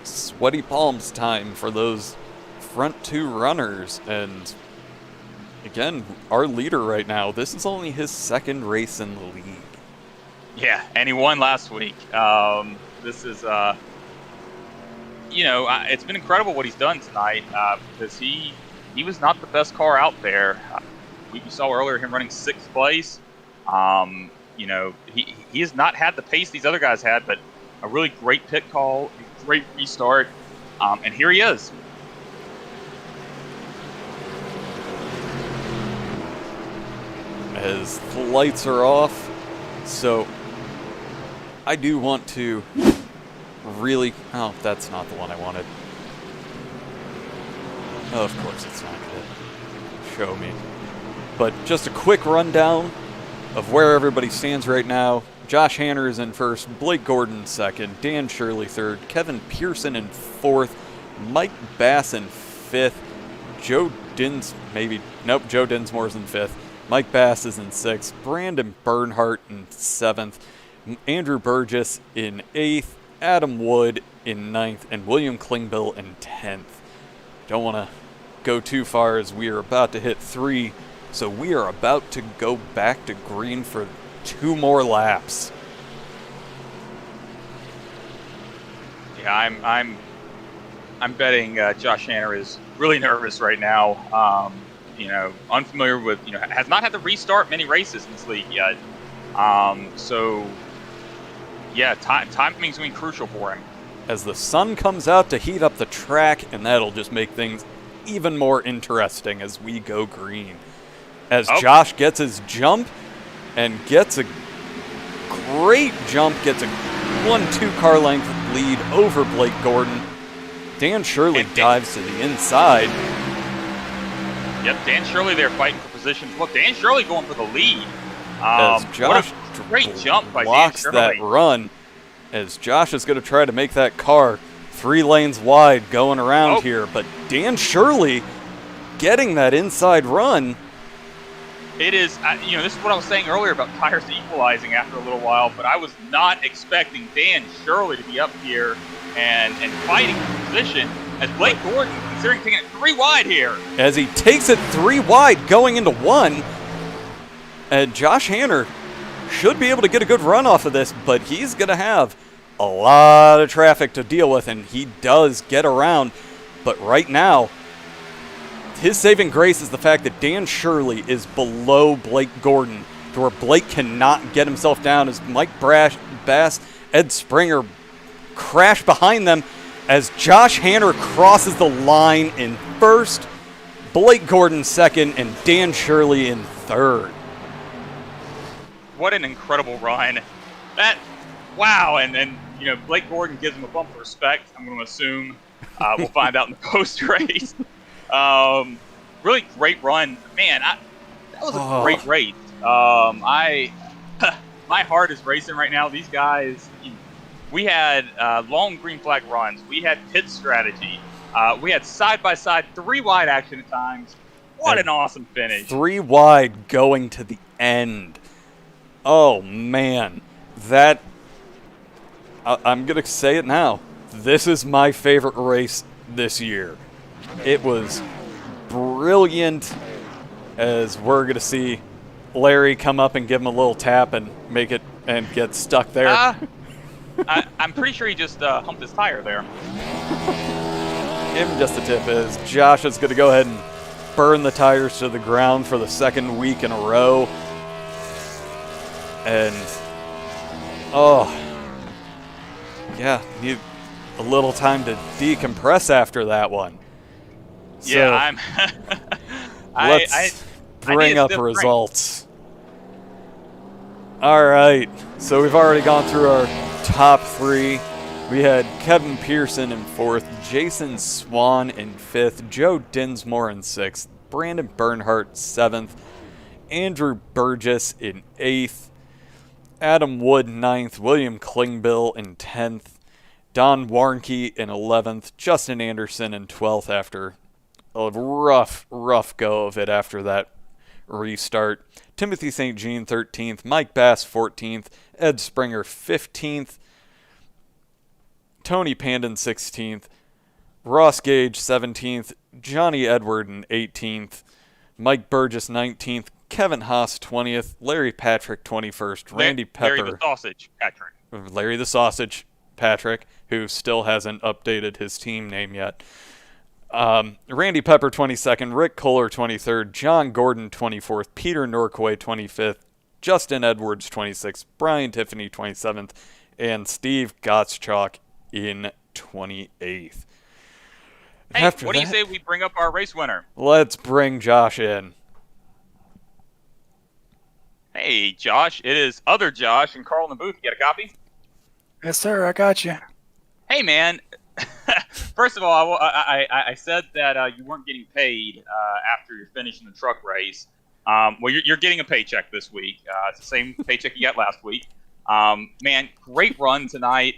sweaty palms time for those front two runners, and again, our leader right now, this is only his second race in the league. Yeah, and he won last week. This is, it's been incredible what he's done tonight because he was not the best car out there. We saw earlier him running 6th place. He has not had the pace these other guys had, but a really great pit call, a great restart, and here he is. As the lights are off, so I do want to really... Oh, that's not the one I wanted. Oh, of course it's not going to show me. But just a quick rundown of where everybody stands right now. Josh Hanner is in first, Blake Gordon second, Dan Shirley third, Kevin Pearson in fourth, Mike Bass in fifth, Joe Dinsmore's in fifth, Mike Bass is in sixth, Brandon Bernhardt in seventh, Andrew Burgess in eighth, Adam Wood in ninth, and William Klingbill in 10th. Don't want to go too far as we are about to hit 3, so we are about to go back to green for 2 more laps. Yeah, I'm betting Josh Hanner is really nervous right now. Unfamiliar with, has not had to restart many races in this league yet. Timing's going to be crucial for him. As the sun comes out to heat up the track, and that'll just make things even more interesting as we go green. As Josh gets his jump and gets a great jump, gets a 1-2 car length lead over Blake Gordon. Dan Shirley dives to the inside. Yep, Dan Shirley there fighting for position. Look, Dan Shirley going for the lead. As Josh what a great jump by Dan blocks Shirley. that run, as Josh is going to try to make that car 3 lanes wide going around here. But Dan Shirley getting that inside run. It is, this is what I was saying earlier about tires equalizing after a little while, but I was not expecting Dan Shirley to be up here and fighting for position as Blake Gordon considering taking it 3 wide here. As he takes it 3 wide going into 1, and Josh Hanner should be able to get a good run off of this, but he's going to have a lot of traffic to deal with, and he does get around. But right now, his saving grace is the fact that Dan Shirley is below Blake Gordon, to where Blake cannot get himself down, as Mike Bass, Ed Springer crash behind them as Josh Hanner crosses the line in first, Blake Gordon second, and Dan Shirley in third. What an incredible run. Wow. And Blake Gordon gives him a bump of respect, I'm going to assume. We'll find out in the post-race. Really great run. Man, that was a great race. My heart is racing right now. These guys, we had long green flag runs. We had pit strategy. We had side-by-side 3 wide action at times. What an awesome finish. 3 wide going to the end. Oh, man. I'm going to say it now. This is my favorite race this year. It was brilliant, as we're going to see Larry come up and give him a little tap and make it and get stuck there. I'm pretty sure he just humped his tire there. Give him just a tip as Josh is going to go ahead and burn the tires to the ground for the second week in a row. And, yeah, need a little time to decompress after that one. So, Yeah, let's bring up results. All right, so we've already gone through our top 3. We had Kevin Pearson in 4th, Jason Swan in 5th, Joe Dinsmore in 6th, Brandon Bernhardt 7th, Andrew Burgess in 8th, Adam Wood 9th, William Klingbill in 10th, Don Warnke in 11th, Justin Anderson in 12th after a rough go of it after that restart. Timothy St. Jean 13th, Mike Bass 14th, Ed Springer 15th, Tony Pandon 16th, Ross Gage 17th, Johnny Edward in 18th, Mike Burgess 19th, Kevin Haas 20th, Larry Patrick 21st, Randy Pepper. Larry the Sausage Patrick. Larry the Sausage Patrick, who still hasn't updated his team name yet. Randy Pepper 22nd, Rick Kohler 23rd, John Gordon 24th, Peter Norquay 25th, Justin Edwards 26th, Brian Tiffany 27th, and Steve Gottschalk in 28th. Hey, After what do you say we bring up our race winner? Let's bring Josh in. Hey, Josh. It is other Josh and Carl in the booth. You got a copy? Yes, sir. I got you. Hey, man. First of all, I said that you weren't getting paid after you're finishing the truck race. Well, you're getting a paycheck this week. It's the same paycheck you got last week. Man, great run tonight.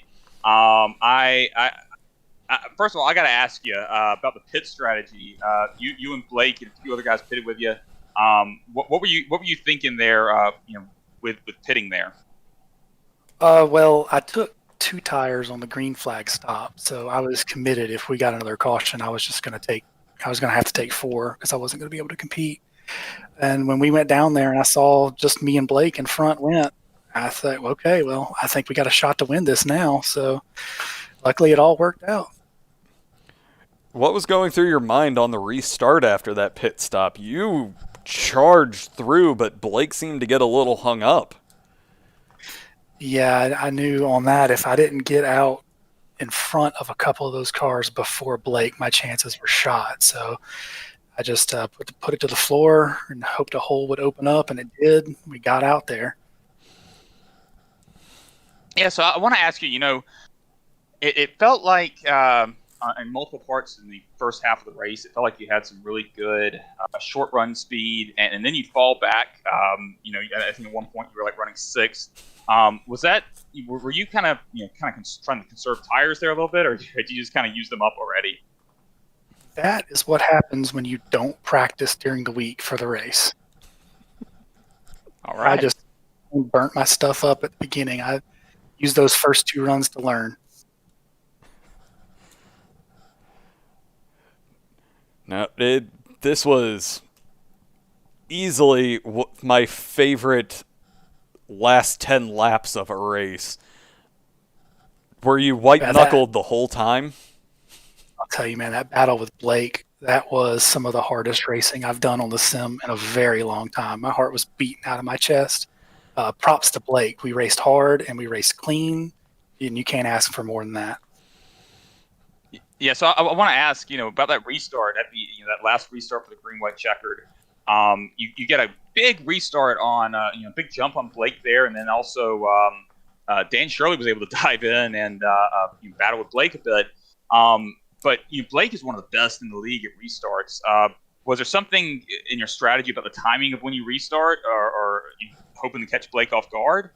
First of all, I got to ask you about the pit strategy. You and Blake and a few other guys pitted with you. What were you thinking there? With pitting there. Well, I took 2 tires on the green flag stop, so I was committed. If we got another caution, I was going to have to take 4 because I wasn't going to be able to compete. And when we went down there and I saw just me and Blake in front went, I thought, okay, well, I think we got a shot to win this now. So luckily it all worked out. What was going through your mind on the restart after that pit stop? You charged through, but Blake seemed to get a little hung up. Yeah, I knew on that if I didn't get out in front of a couple of those cars before Blake, my chances were shot. So I just put it to the floor and hoped a hole would open up, and it did. We got out there. Yeah, so I want to ask you, it felt like in multiple parts in the first half of the race, it felt like you had some really good short run speed, and then you fall back. I think at one point you were like running 6th. Were you kind of trying to conserve tires there a little bit, or did you just kind of use them up already? That is what happens when you don't practice during the week for the race. All right. I just burnt my stuff up at the beginning. I used those first 2 runs to learn. Now, this was easily my favorite last 10 laps of a race. Were you white-knuckled the whole time? I'll tell you, man, that battle with Blake, that was some of the hardest racing I've done on the sim in a very long time. My heart was beating out of my chest. Props to Blake. We raced hard and we raced clean. and you can't ask for more than that. Yeah, so I want to ask, about that restart at that last restart for the green white checkered. You get a big restart on big jump on Blake there, and then also Dan Shirley was able to dive in and battle with Blake a bit. But Blake is one of the best in the league at restarts. Was there something in your strategy about the timing of when you restart, or you hoping to catch Blake off guard?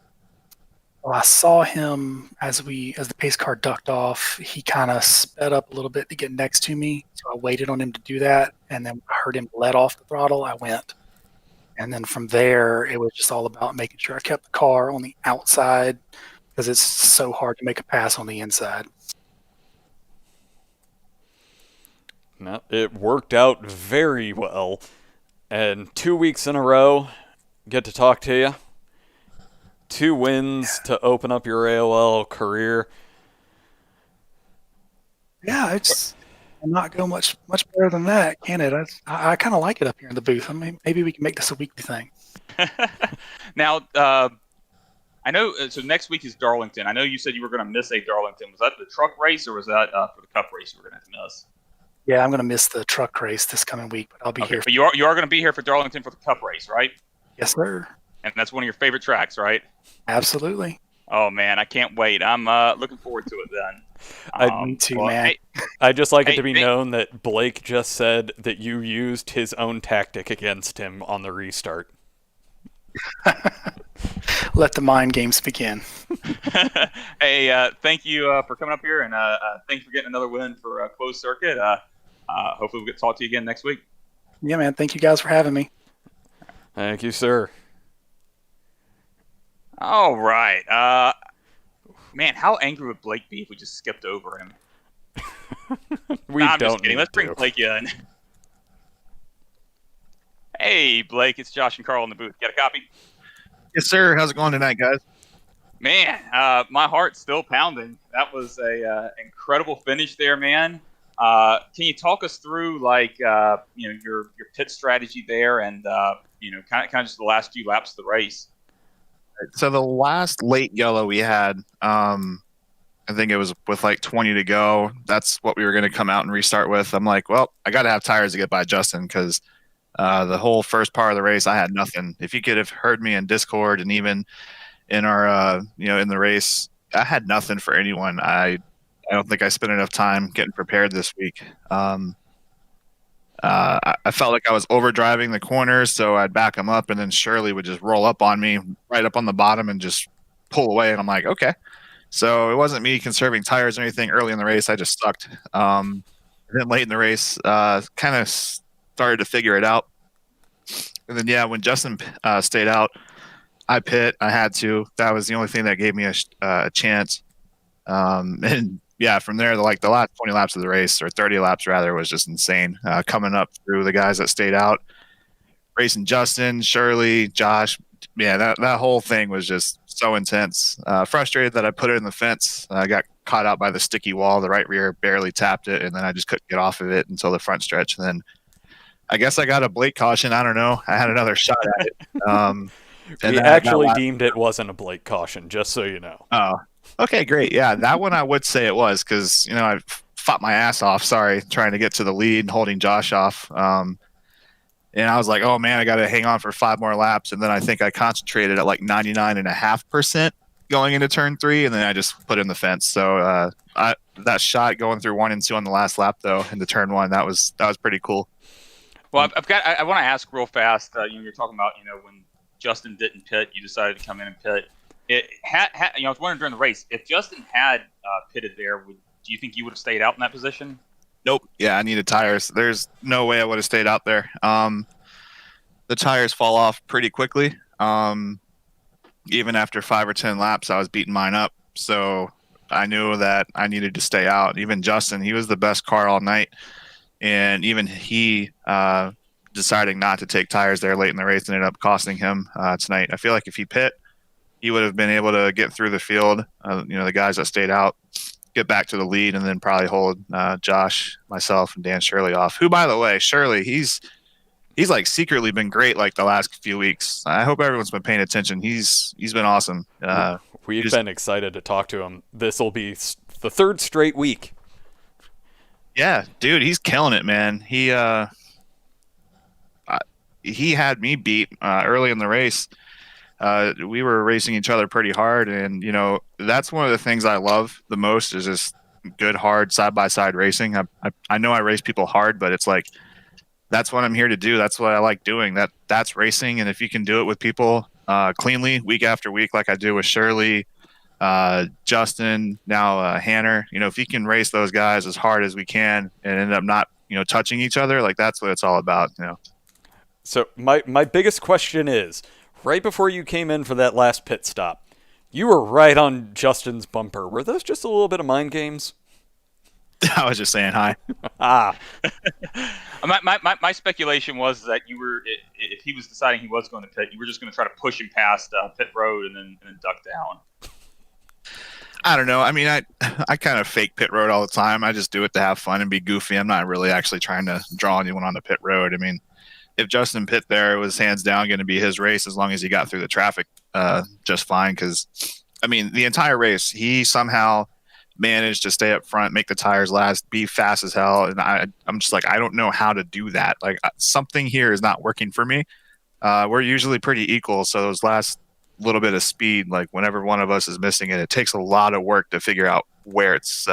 Well, I saw him as the pace car ducked off. He kind of sped up a little bit to get next to me, so I waited on him to do that, and then I heard him let off the throttle. I went, and then from there, it was just all about making sure I kept the car on the outside because it's so hard to make a pass on the inside. No, it worked out very well, and 2 weeks in a row, get to talk to you. 2 wins to open up your AOL career. Yeah, it's not go much better than that, can it? I kind of like it up here in the booth. I mean, maybe we can make this a weekly thing. Now, I know. So next week is Darlington. I know you said you were going to miss a Darlington. Was that the truck race, or was that for the Cup race you were going to have to miss? Yeah, I'm going to miss the truck race this coming week, but I'll be here. But you are going to be here for Darlington for the Cup race, right? Yes, sir. And that's one of your favorite tracks, right? Absolutely. Oh man, I can't wait. I'm looking forward to it then. Me too, man. I'd just like it to be known that Blake just said that you used his own tactic against him on the restart. Let the mind games begin. Hey, thank you for coming up here, and thanks for getting another win for Closed Circuit. Hopefully we'll get to talk to you again next week. Yeah, man. Thank you guys for having me. Thank you, sir. All right. Man, how angry would Blake be if we just skipped over him? I'm just kidding. Let's bring Blake in. Hey, Blake, it's Josh and Carl in the booth. Got a copy? Yes, sir. How's it going tonight, guys? Man, my heart's still pounding. That was a incredible finish there, man. Can you talk us through your pit strategy there, and kind of just the last few laps of the race? So the last late yellow we had, I think it was with like 20 to go. That's what we were going to come out and restart with. I'm like, well, I got to have tires to get by Justin because the whole first part of the race, I had nothing. If you could have heard me in Discord and even in our, in the race, I had nothing for anyone. I don't think I spent enough time getting prepared this week. I felt like I was overdriving the corners, so I'd back him up, and then Shirley would just roll up on me right up on the bottom and just pull away. And I'm like, okay. So it wasn't me conserving tires or anything early in the race. I just sucked. Then late in the race, kind of started to figure it out. And then, when Justin stayed out, I pit. I had to. That was the only thing that gave me a chance. And from there, the last 20 laps of the race, or 30 laps rather, was just insane. Coming up through the guys that stayed out, racing Justin, Shirley, Josh. Yeah, that whole thing was just so intense. Frustrated that I put it in the fence. I got caught out by the sticky wall. The right rear barely tapped it, and then I just couldn't get off of it until the front stretch. And then I guess I got a Blake caution. I don't know. I had another shot at it. We actually deemed it wasn't a Blake caution, just so you know. Oh, okay, great. Yeah, that one I would say it was because, I fought my ass off, trying to get to the lead and holding Josh off. And I was like, oh, man, I got to hang on for 5 more laps. And then I think I concentrated at 99.5% going into turn 3, and then I just put in the fence. So that shot going through 1 and 2 on the last lap, though, into turn 1, that was pretty cool. Well, I want to ask real fast. You're talking about, when Justin didn't pit, you decided to come in and pit. I was wondering during the race, if Justin had pitted there, do you think you would have stayed out in that position? Nope. Yeah, I needed tires. There's no way I would have stayed out there. The tires fall off pretty quickly. Even after 5 or 10 laps, I was beating mine up. So I knew that I needed to stay out. Even Justin, he was the best car all night. And even he deciding not to take tires there late in the race ended up costing him tonight. I feel like if he pit, he would have been able to get through the field, the guys that stayed out, get back to the lead, and then probably hold Josh, myself, and Dan Shirley off. Who, by the way, Shirley, he's he's like secretly been great like the last few weeks. I hope everyone's been paying attention. He's been awesome. We've been excited to talk to him. This will be the third straight week. Yeah, dude, he's killing it, man. He had me beat early in the race. We were racing each other pretty hard, and that's one of the things I love the most is just good, hard side-by-side racing. I know I race people hard, but it's like that's what I'm here to do. That's what I like doing. That's racing, and if you can do it with people cleanly week after week, like I do with Shirley, Justin, now Hanner, if you can race those guys as hard as we can and end up not touching each other, like that's what it's all about. So my biggest question is, right before you came in for that last pit stop, you were right on Justin's bumper. Were those just a little bit of mind games? I was just saying hi. My speculation was that you were, if he was deciding he was going to pit, you were just going to try to push him past pit road and then duck down. I don't know. I mean, I kind of fake pit road all the time. I just do it to have fun and be goofy. I'm not really actually trying to draw anyone on the pit road. I mean, if Justin pit there, it was hands down going to be his race as long as he got through the traffic just fine. Because, I mean, the entire race, he somehow managed to stay up front, make the tires last, be fast as hell. And I'm just like, I don't know how to do that. Like, something here is not working for me. We're usually pretty equal. So those last little bit of speed, like whenever one of us is missing it, it takes a lot of work to figure out where it's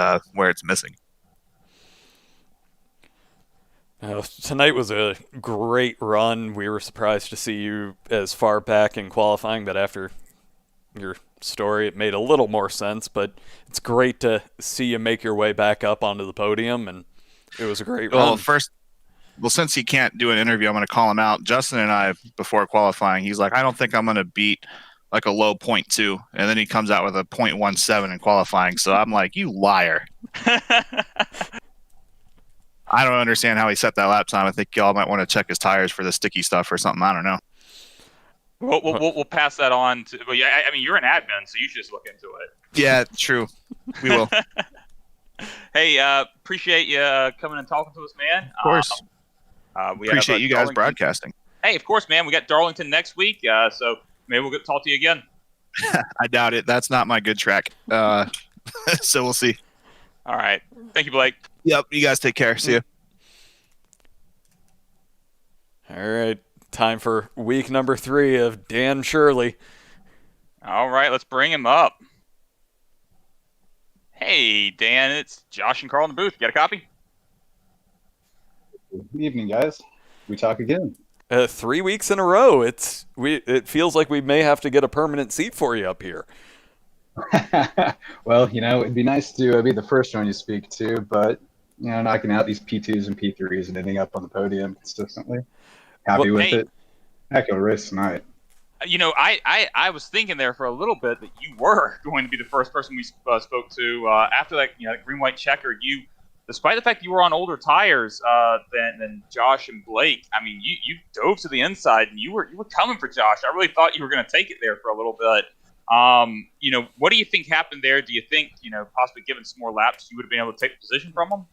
missing. Tonight was a great run. We were surprised to see you as far back in qualifying, but after your story, it made a little more sense. But it's great to see you make your way back up onto the podium, and it was a great run. Well, since he can't do an interview, I'm going to call him out. Justin and I, before qualifying, he's like, I don't think I'm going to beat like a low 0.2, and then he comes out with a 0.17 in qualifying. So I'm like, you liar. I don't understand how he set that lap time. I think y'all might want to check his tires for the sticky stuff or something. I don't know. We'll pass that on to. Well, yeah, I mean, you're an admin, so you should just look into it. Yeah, true. We will. Hey, appreciate you coming and talking to us, man. Of course. We appreciate you guys Darlington. Broadcasting. Hey, of course, man. We got Darlington next week, so maybe we'll get to talk to you again. I doubt it. That's not my good track. So we'll see. All right. Thank you, Blake. Yep. You guys take care. See you. All right. Time for week number 3 of Dan Shirley. All right. Let's bring him up. Hey, Dan. It's Josh and Carl in the booth. Got a copy? Good evening, guys. We talk again. 3 weeks in a row. It feels like we may have to get a permanent seat for you up here. Well, it'd be nice to be the first one you speak to, but knocking out these P2s and P3s and ending up on the podium consistently. Happy with it. Heck of a race tonight. I was thinking there for a little bit that you were going to be the first person we spoke to after that green-white checker. You, despite the fact you were on older tires than Josh and Blake, I mean, you dove to the inside and you were coming for Josh. I really thought you were going to take it there for a little bit. What do you think happened there? Do you think, possibly given some more laps, you would have been able to take the position from him?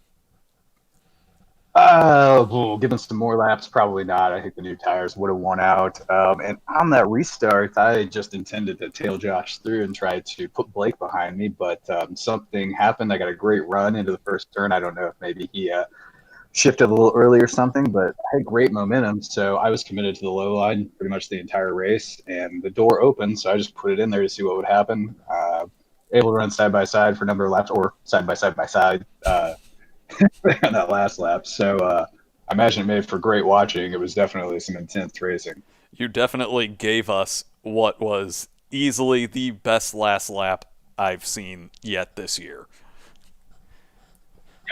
Given some more laps, probably not. I think the new tires would have won out. And on that restart, I just intended to tail Josh through and try to put Blake behind me, but something happened. I got a great run into the first turn. I don't know if maybe he shifted a little early or something, but I had great momentum, so I was committed to the low line pretty much the entire race, and the door opened, so I just put it in there to see what would happen. Able to run side by side for a number of laps, or side by side on that last lap. So I imagine it made for great watching. It was definitely some intense racing. You definitely gave us what was easily the best last lap I've seen yet this year.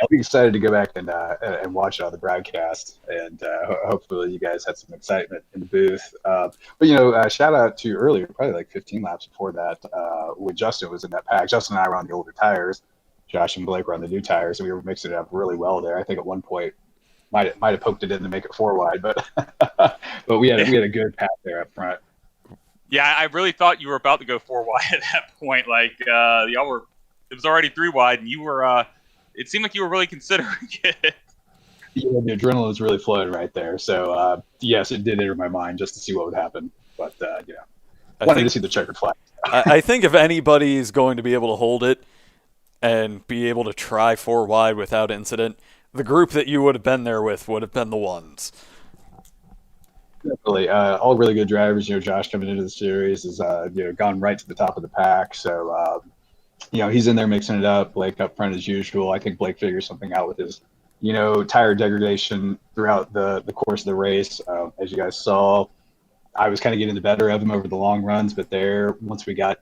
I'll be excited to go back and watch it on the broadcast, and hopefully you guys had some excitement in the booth. But shout out to earlier, probably like 15 laps before that, when Justin was in that pack. Justin and I were on the older tires. Josh and Blake were on the new tires, and we were mixing it up really well there. I think at one point might have poked it in to make it 4 wide, but but we had a good path there up front. Yeah, I really thought you were about to go 4 wide at that point. Like y'all were, it was already 3 wide, and you were. It seemed like you were really considering it. the adrenaline was really flowing right there. So yes, it did enter my mind just to see what would happen. But I wanted to think see the checkered flag. I think if anybody is going to be able to hold it and be able to try 4 wide without incident, the group that you would have been there with would have been the ones. Definitely, all really good drivers. Josh coming into the series has gone right to the top of the pack. So he's in there mixing it up. Blake up front as usual. I think Blake figures something out with his tire degradation throughout the course of the race. As you guys saw, I was kind of getting the better of him over the long runs, but once we got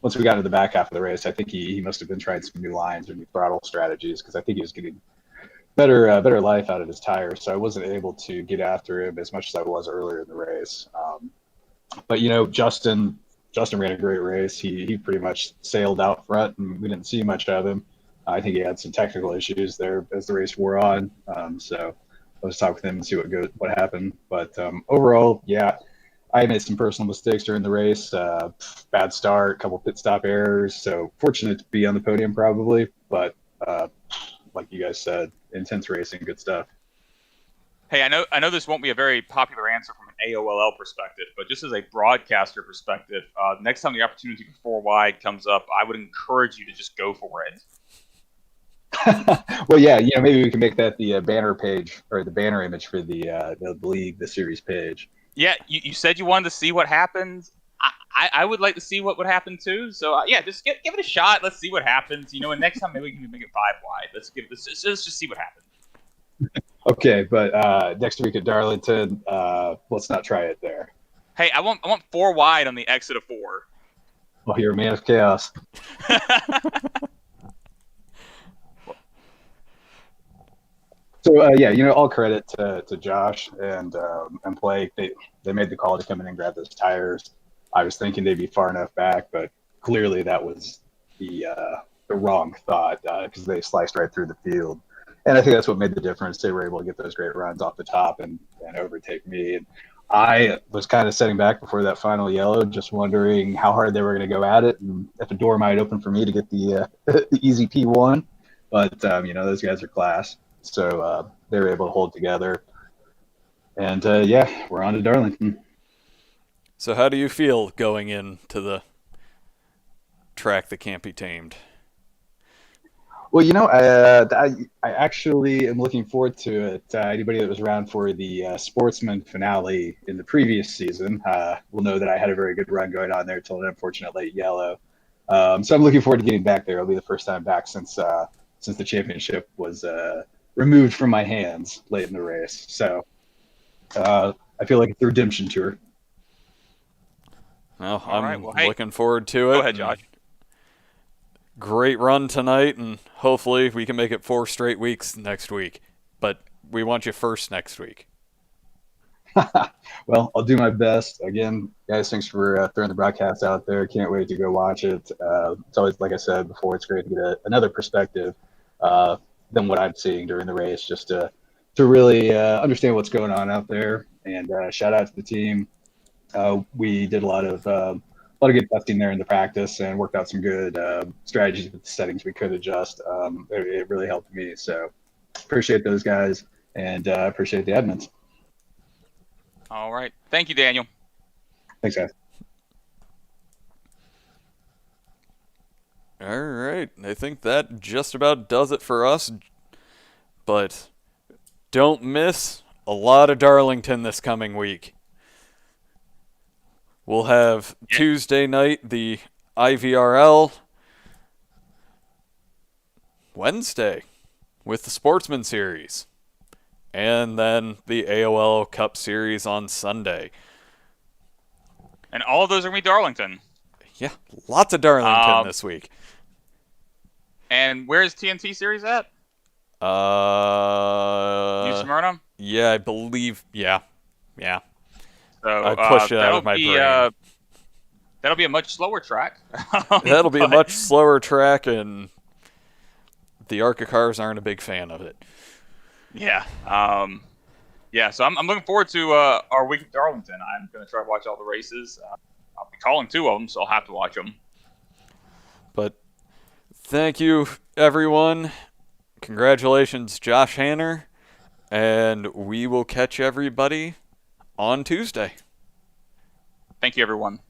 to the back half of the race, I think he must have been trying some new lines or new throttle strategies, because I think he was getting better life out of his tires. So I wasn't able to get after him as much as I was earlier in the race. But Justin ran a great race. He pretty much sailed out front, and we didn't see much of him. I think he had some technical issues there as the race wore on. So let's talk with him and see what happened. But overall, yeah, I made some personal mistakes during the race. Bad start, couple pit stop errors. So fortunate to be on the podium probably, but like you guys said, intense racing, good stuff. Hey, I know this won't be a very popular answer from an AOLL perspective, but just as a broadcaster perspective, next time the opportunity for 4 wide comes up, I would encourage you to just go for it. Well, yeah, maybe we can make that the banner page or the banner image for the league, the series page. Yeah, you said you wanted to see what happens. I would like to see what would happen too. So yeah, just give it a shot. Let's see what happens. And next time maybe we can make it 5 wide. Let's just see what happens. Okay, but next week at Darlington, let's not try it there. Hey, I want 4 wide on the exit of 4. Well, you're a man of chaos. So all credit to Josh and Blake. They made the call to come in and grab those tires. I was thinking they'd be far enough back, but clearly that was the wrong thought, because they sliced right through the field. And I think that's what made the difference. They were able to get those great runs off the top and overtake me. And I was kind of sitting back before that final yellow, just wondering how hard they were going to go at it and if a door might open for me to get the the easy P1. But those guys are class. So they were able to hold together. And we're on to Darlington. So how do you feel going into the track that can't be tamed? Well, I actually am looking forward to it. Anybody that was around for the Sportsman finale in the previous season will know that I had a very good run going on there until an unfortunate late yellow. So I'm looking forward to getting back there. It'll be the first time back since the championship was removed from my hands late in the race. So I feel like it's the redemption tour. Well, I'm looking forward to it. Go ahead, Josh. Great run tonight, and hopefully we can make it 4 straight weeks next week. But we want you first next week. Well, I'll do my best. Again, guys, thanks for throwing the broadcast out there. Can't wait to go watch it. It's always, like I said before, it's great to get another perspective than what I'm seeing during the race, just to really understand what's going on out there. And shout out to the team. We did a lot of good testing there in the practice and worked out some good strategies with the settings we could adjust. It really helped me. So appreciate those guys, and appreciate the admins. All right. Thank you, Daniel. Thanks, guys. All right. I think that just about does it for us. But don't miss a lot of Darlington this coming week. We'll have Tuesday night the IVRL. Wednesday with the Sportsman Series. And then the AOL Cup Series on Sunday. And all of those are going to be Darlington. Yeah, lots of Darlington this week. And where's TNT Series at? New Smyrna? Yeah, I believe. Yeah. So I pushed it out of my brain. That'll be a much slower track. That'll be a much slower track, and the ARCA cars aren't a big fan of it. Yeah. So I'm looking forward to our week at Darlington. I'm going to try to watch all the races. I'll be calling 2 of them, so I'll have to watch them. But thank you, everyone. Congratulations, Josh Hanner. And we will catch everybody on Tuesday. Thank you, everyone.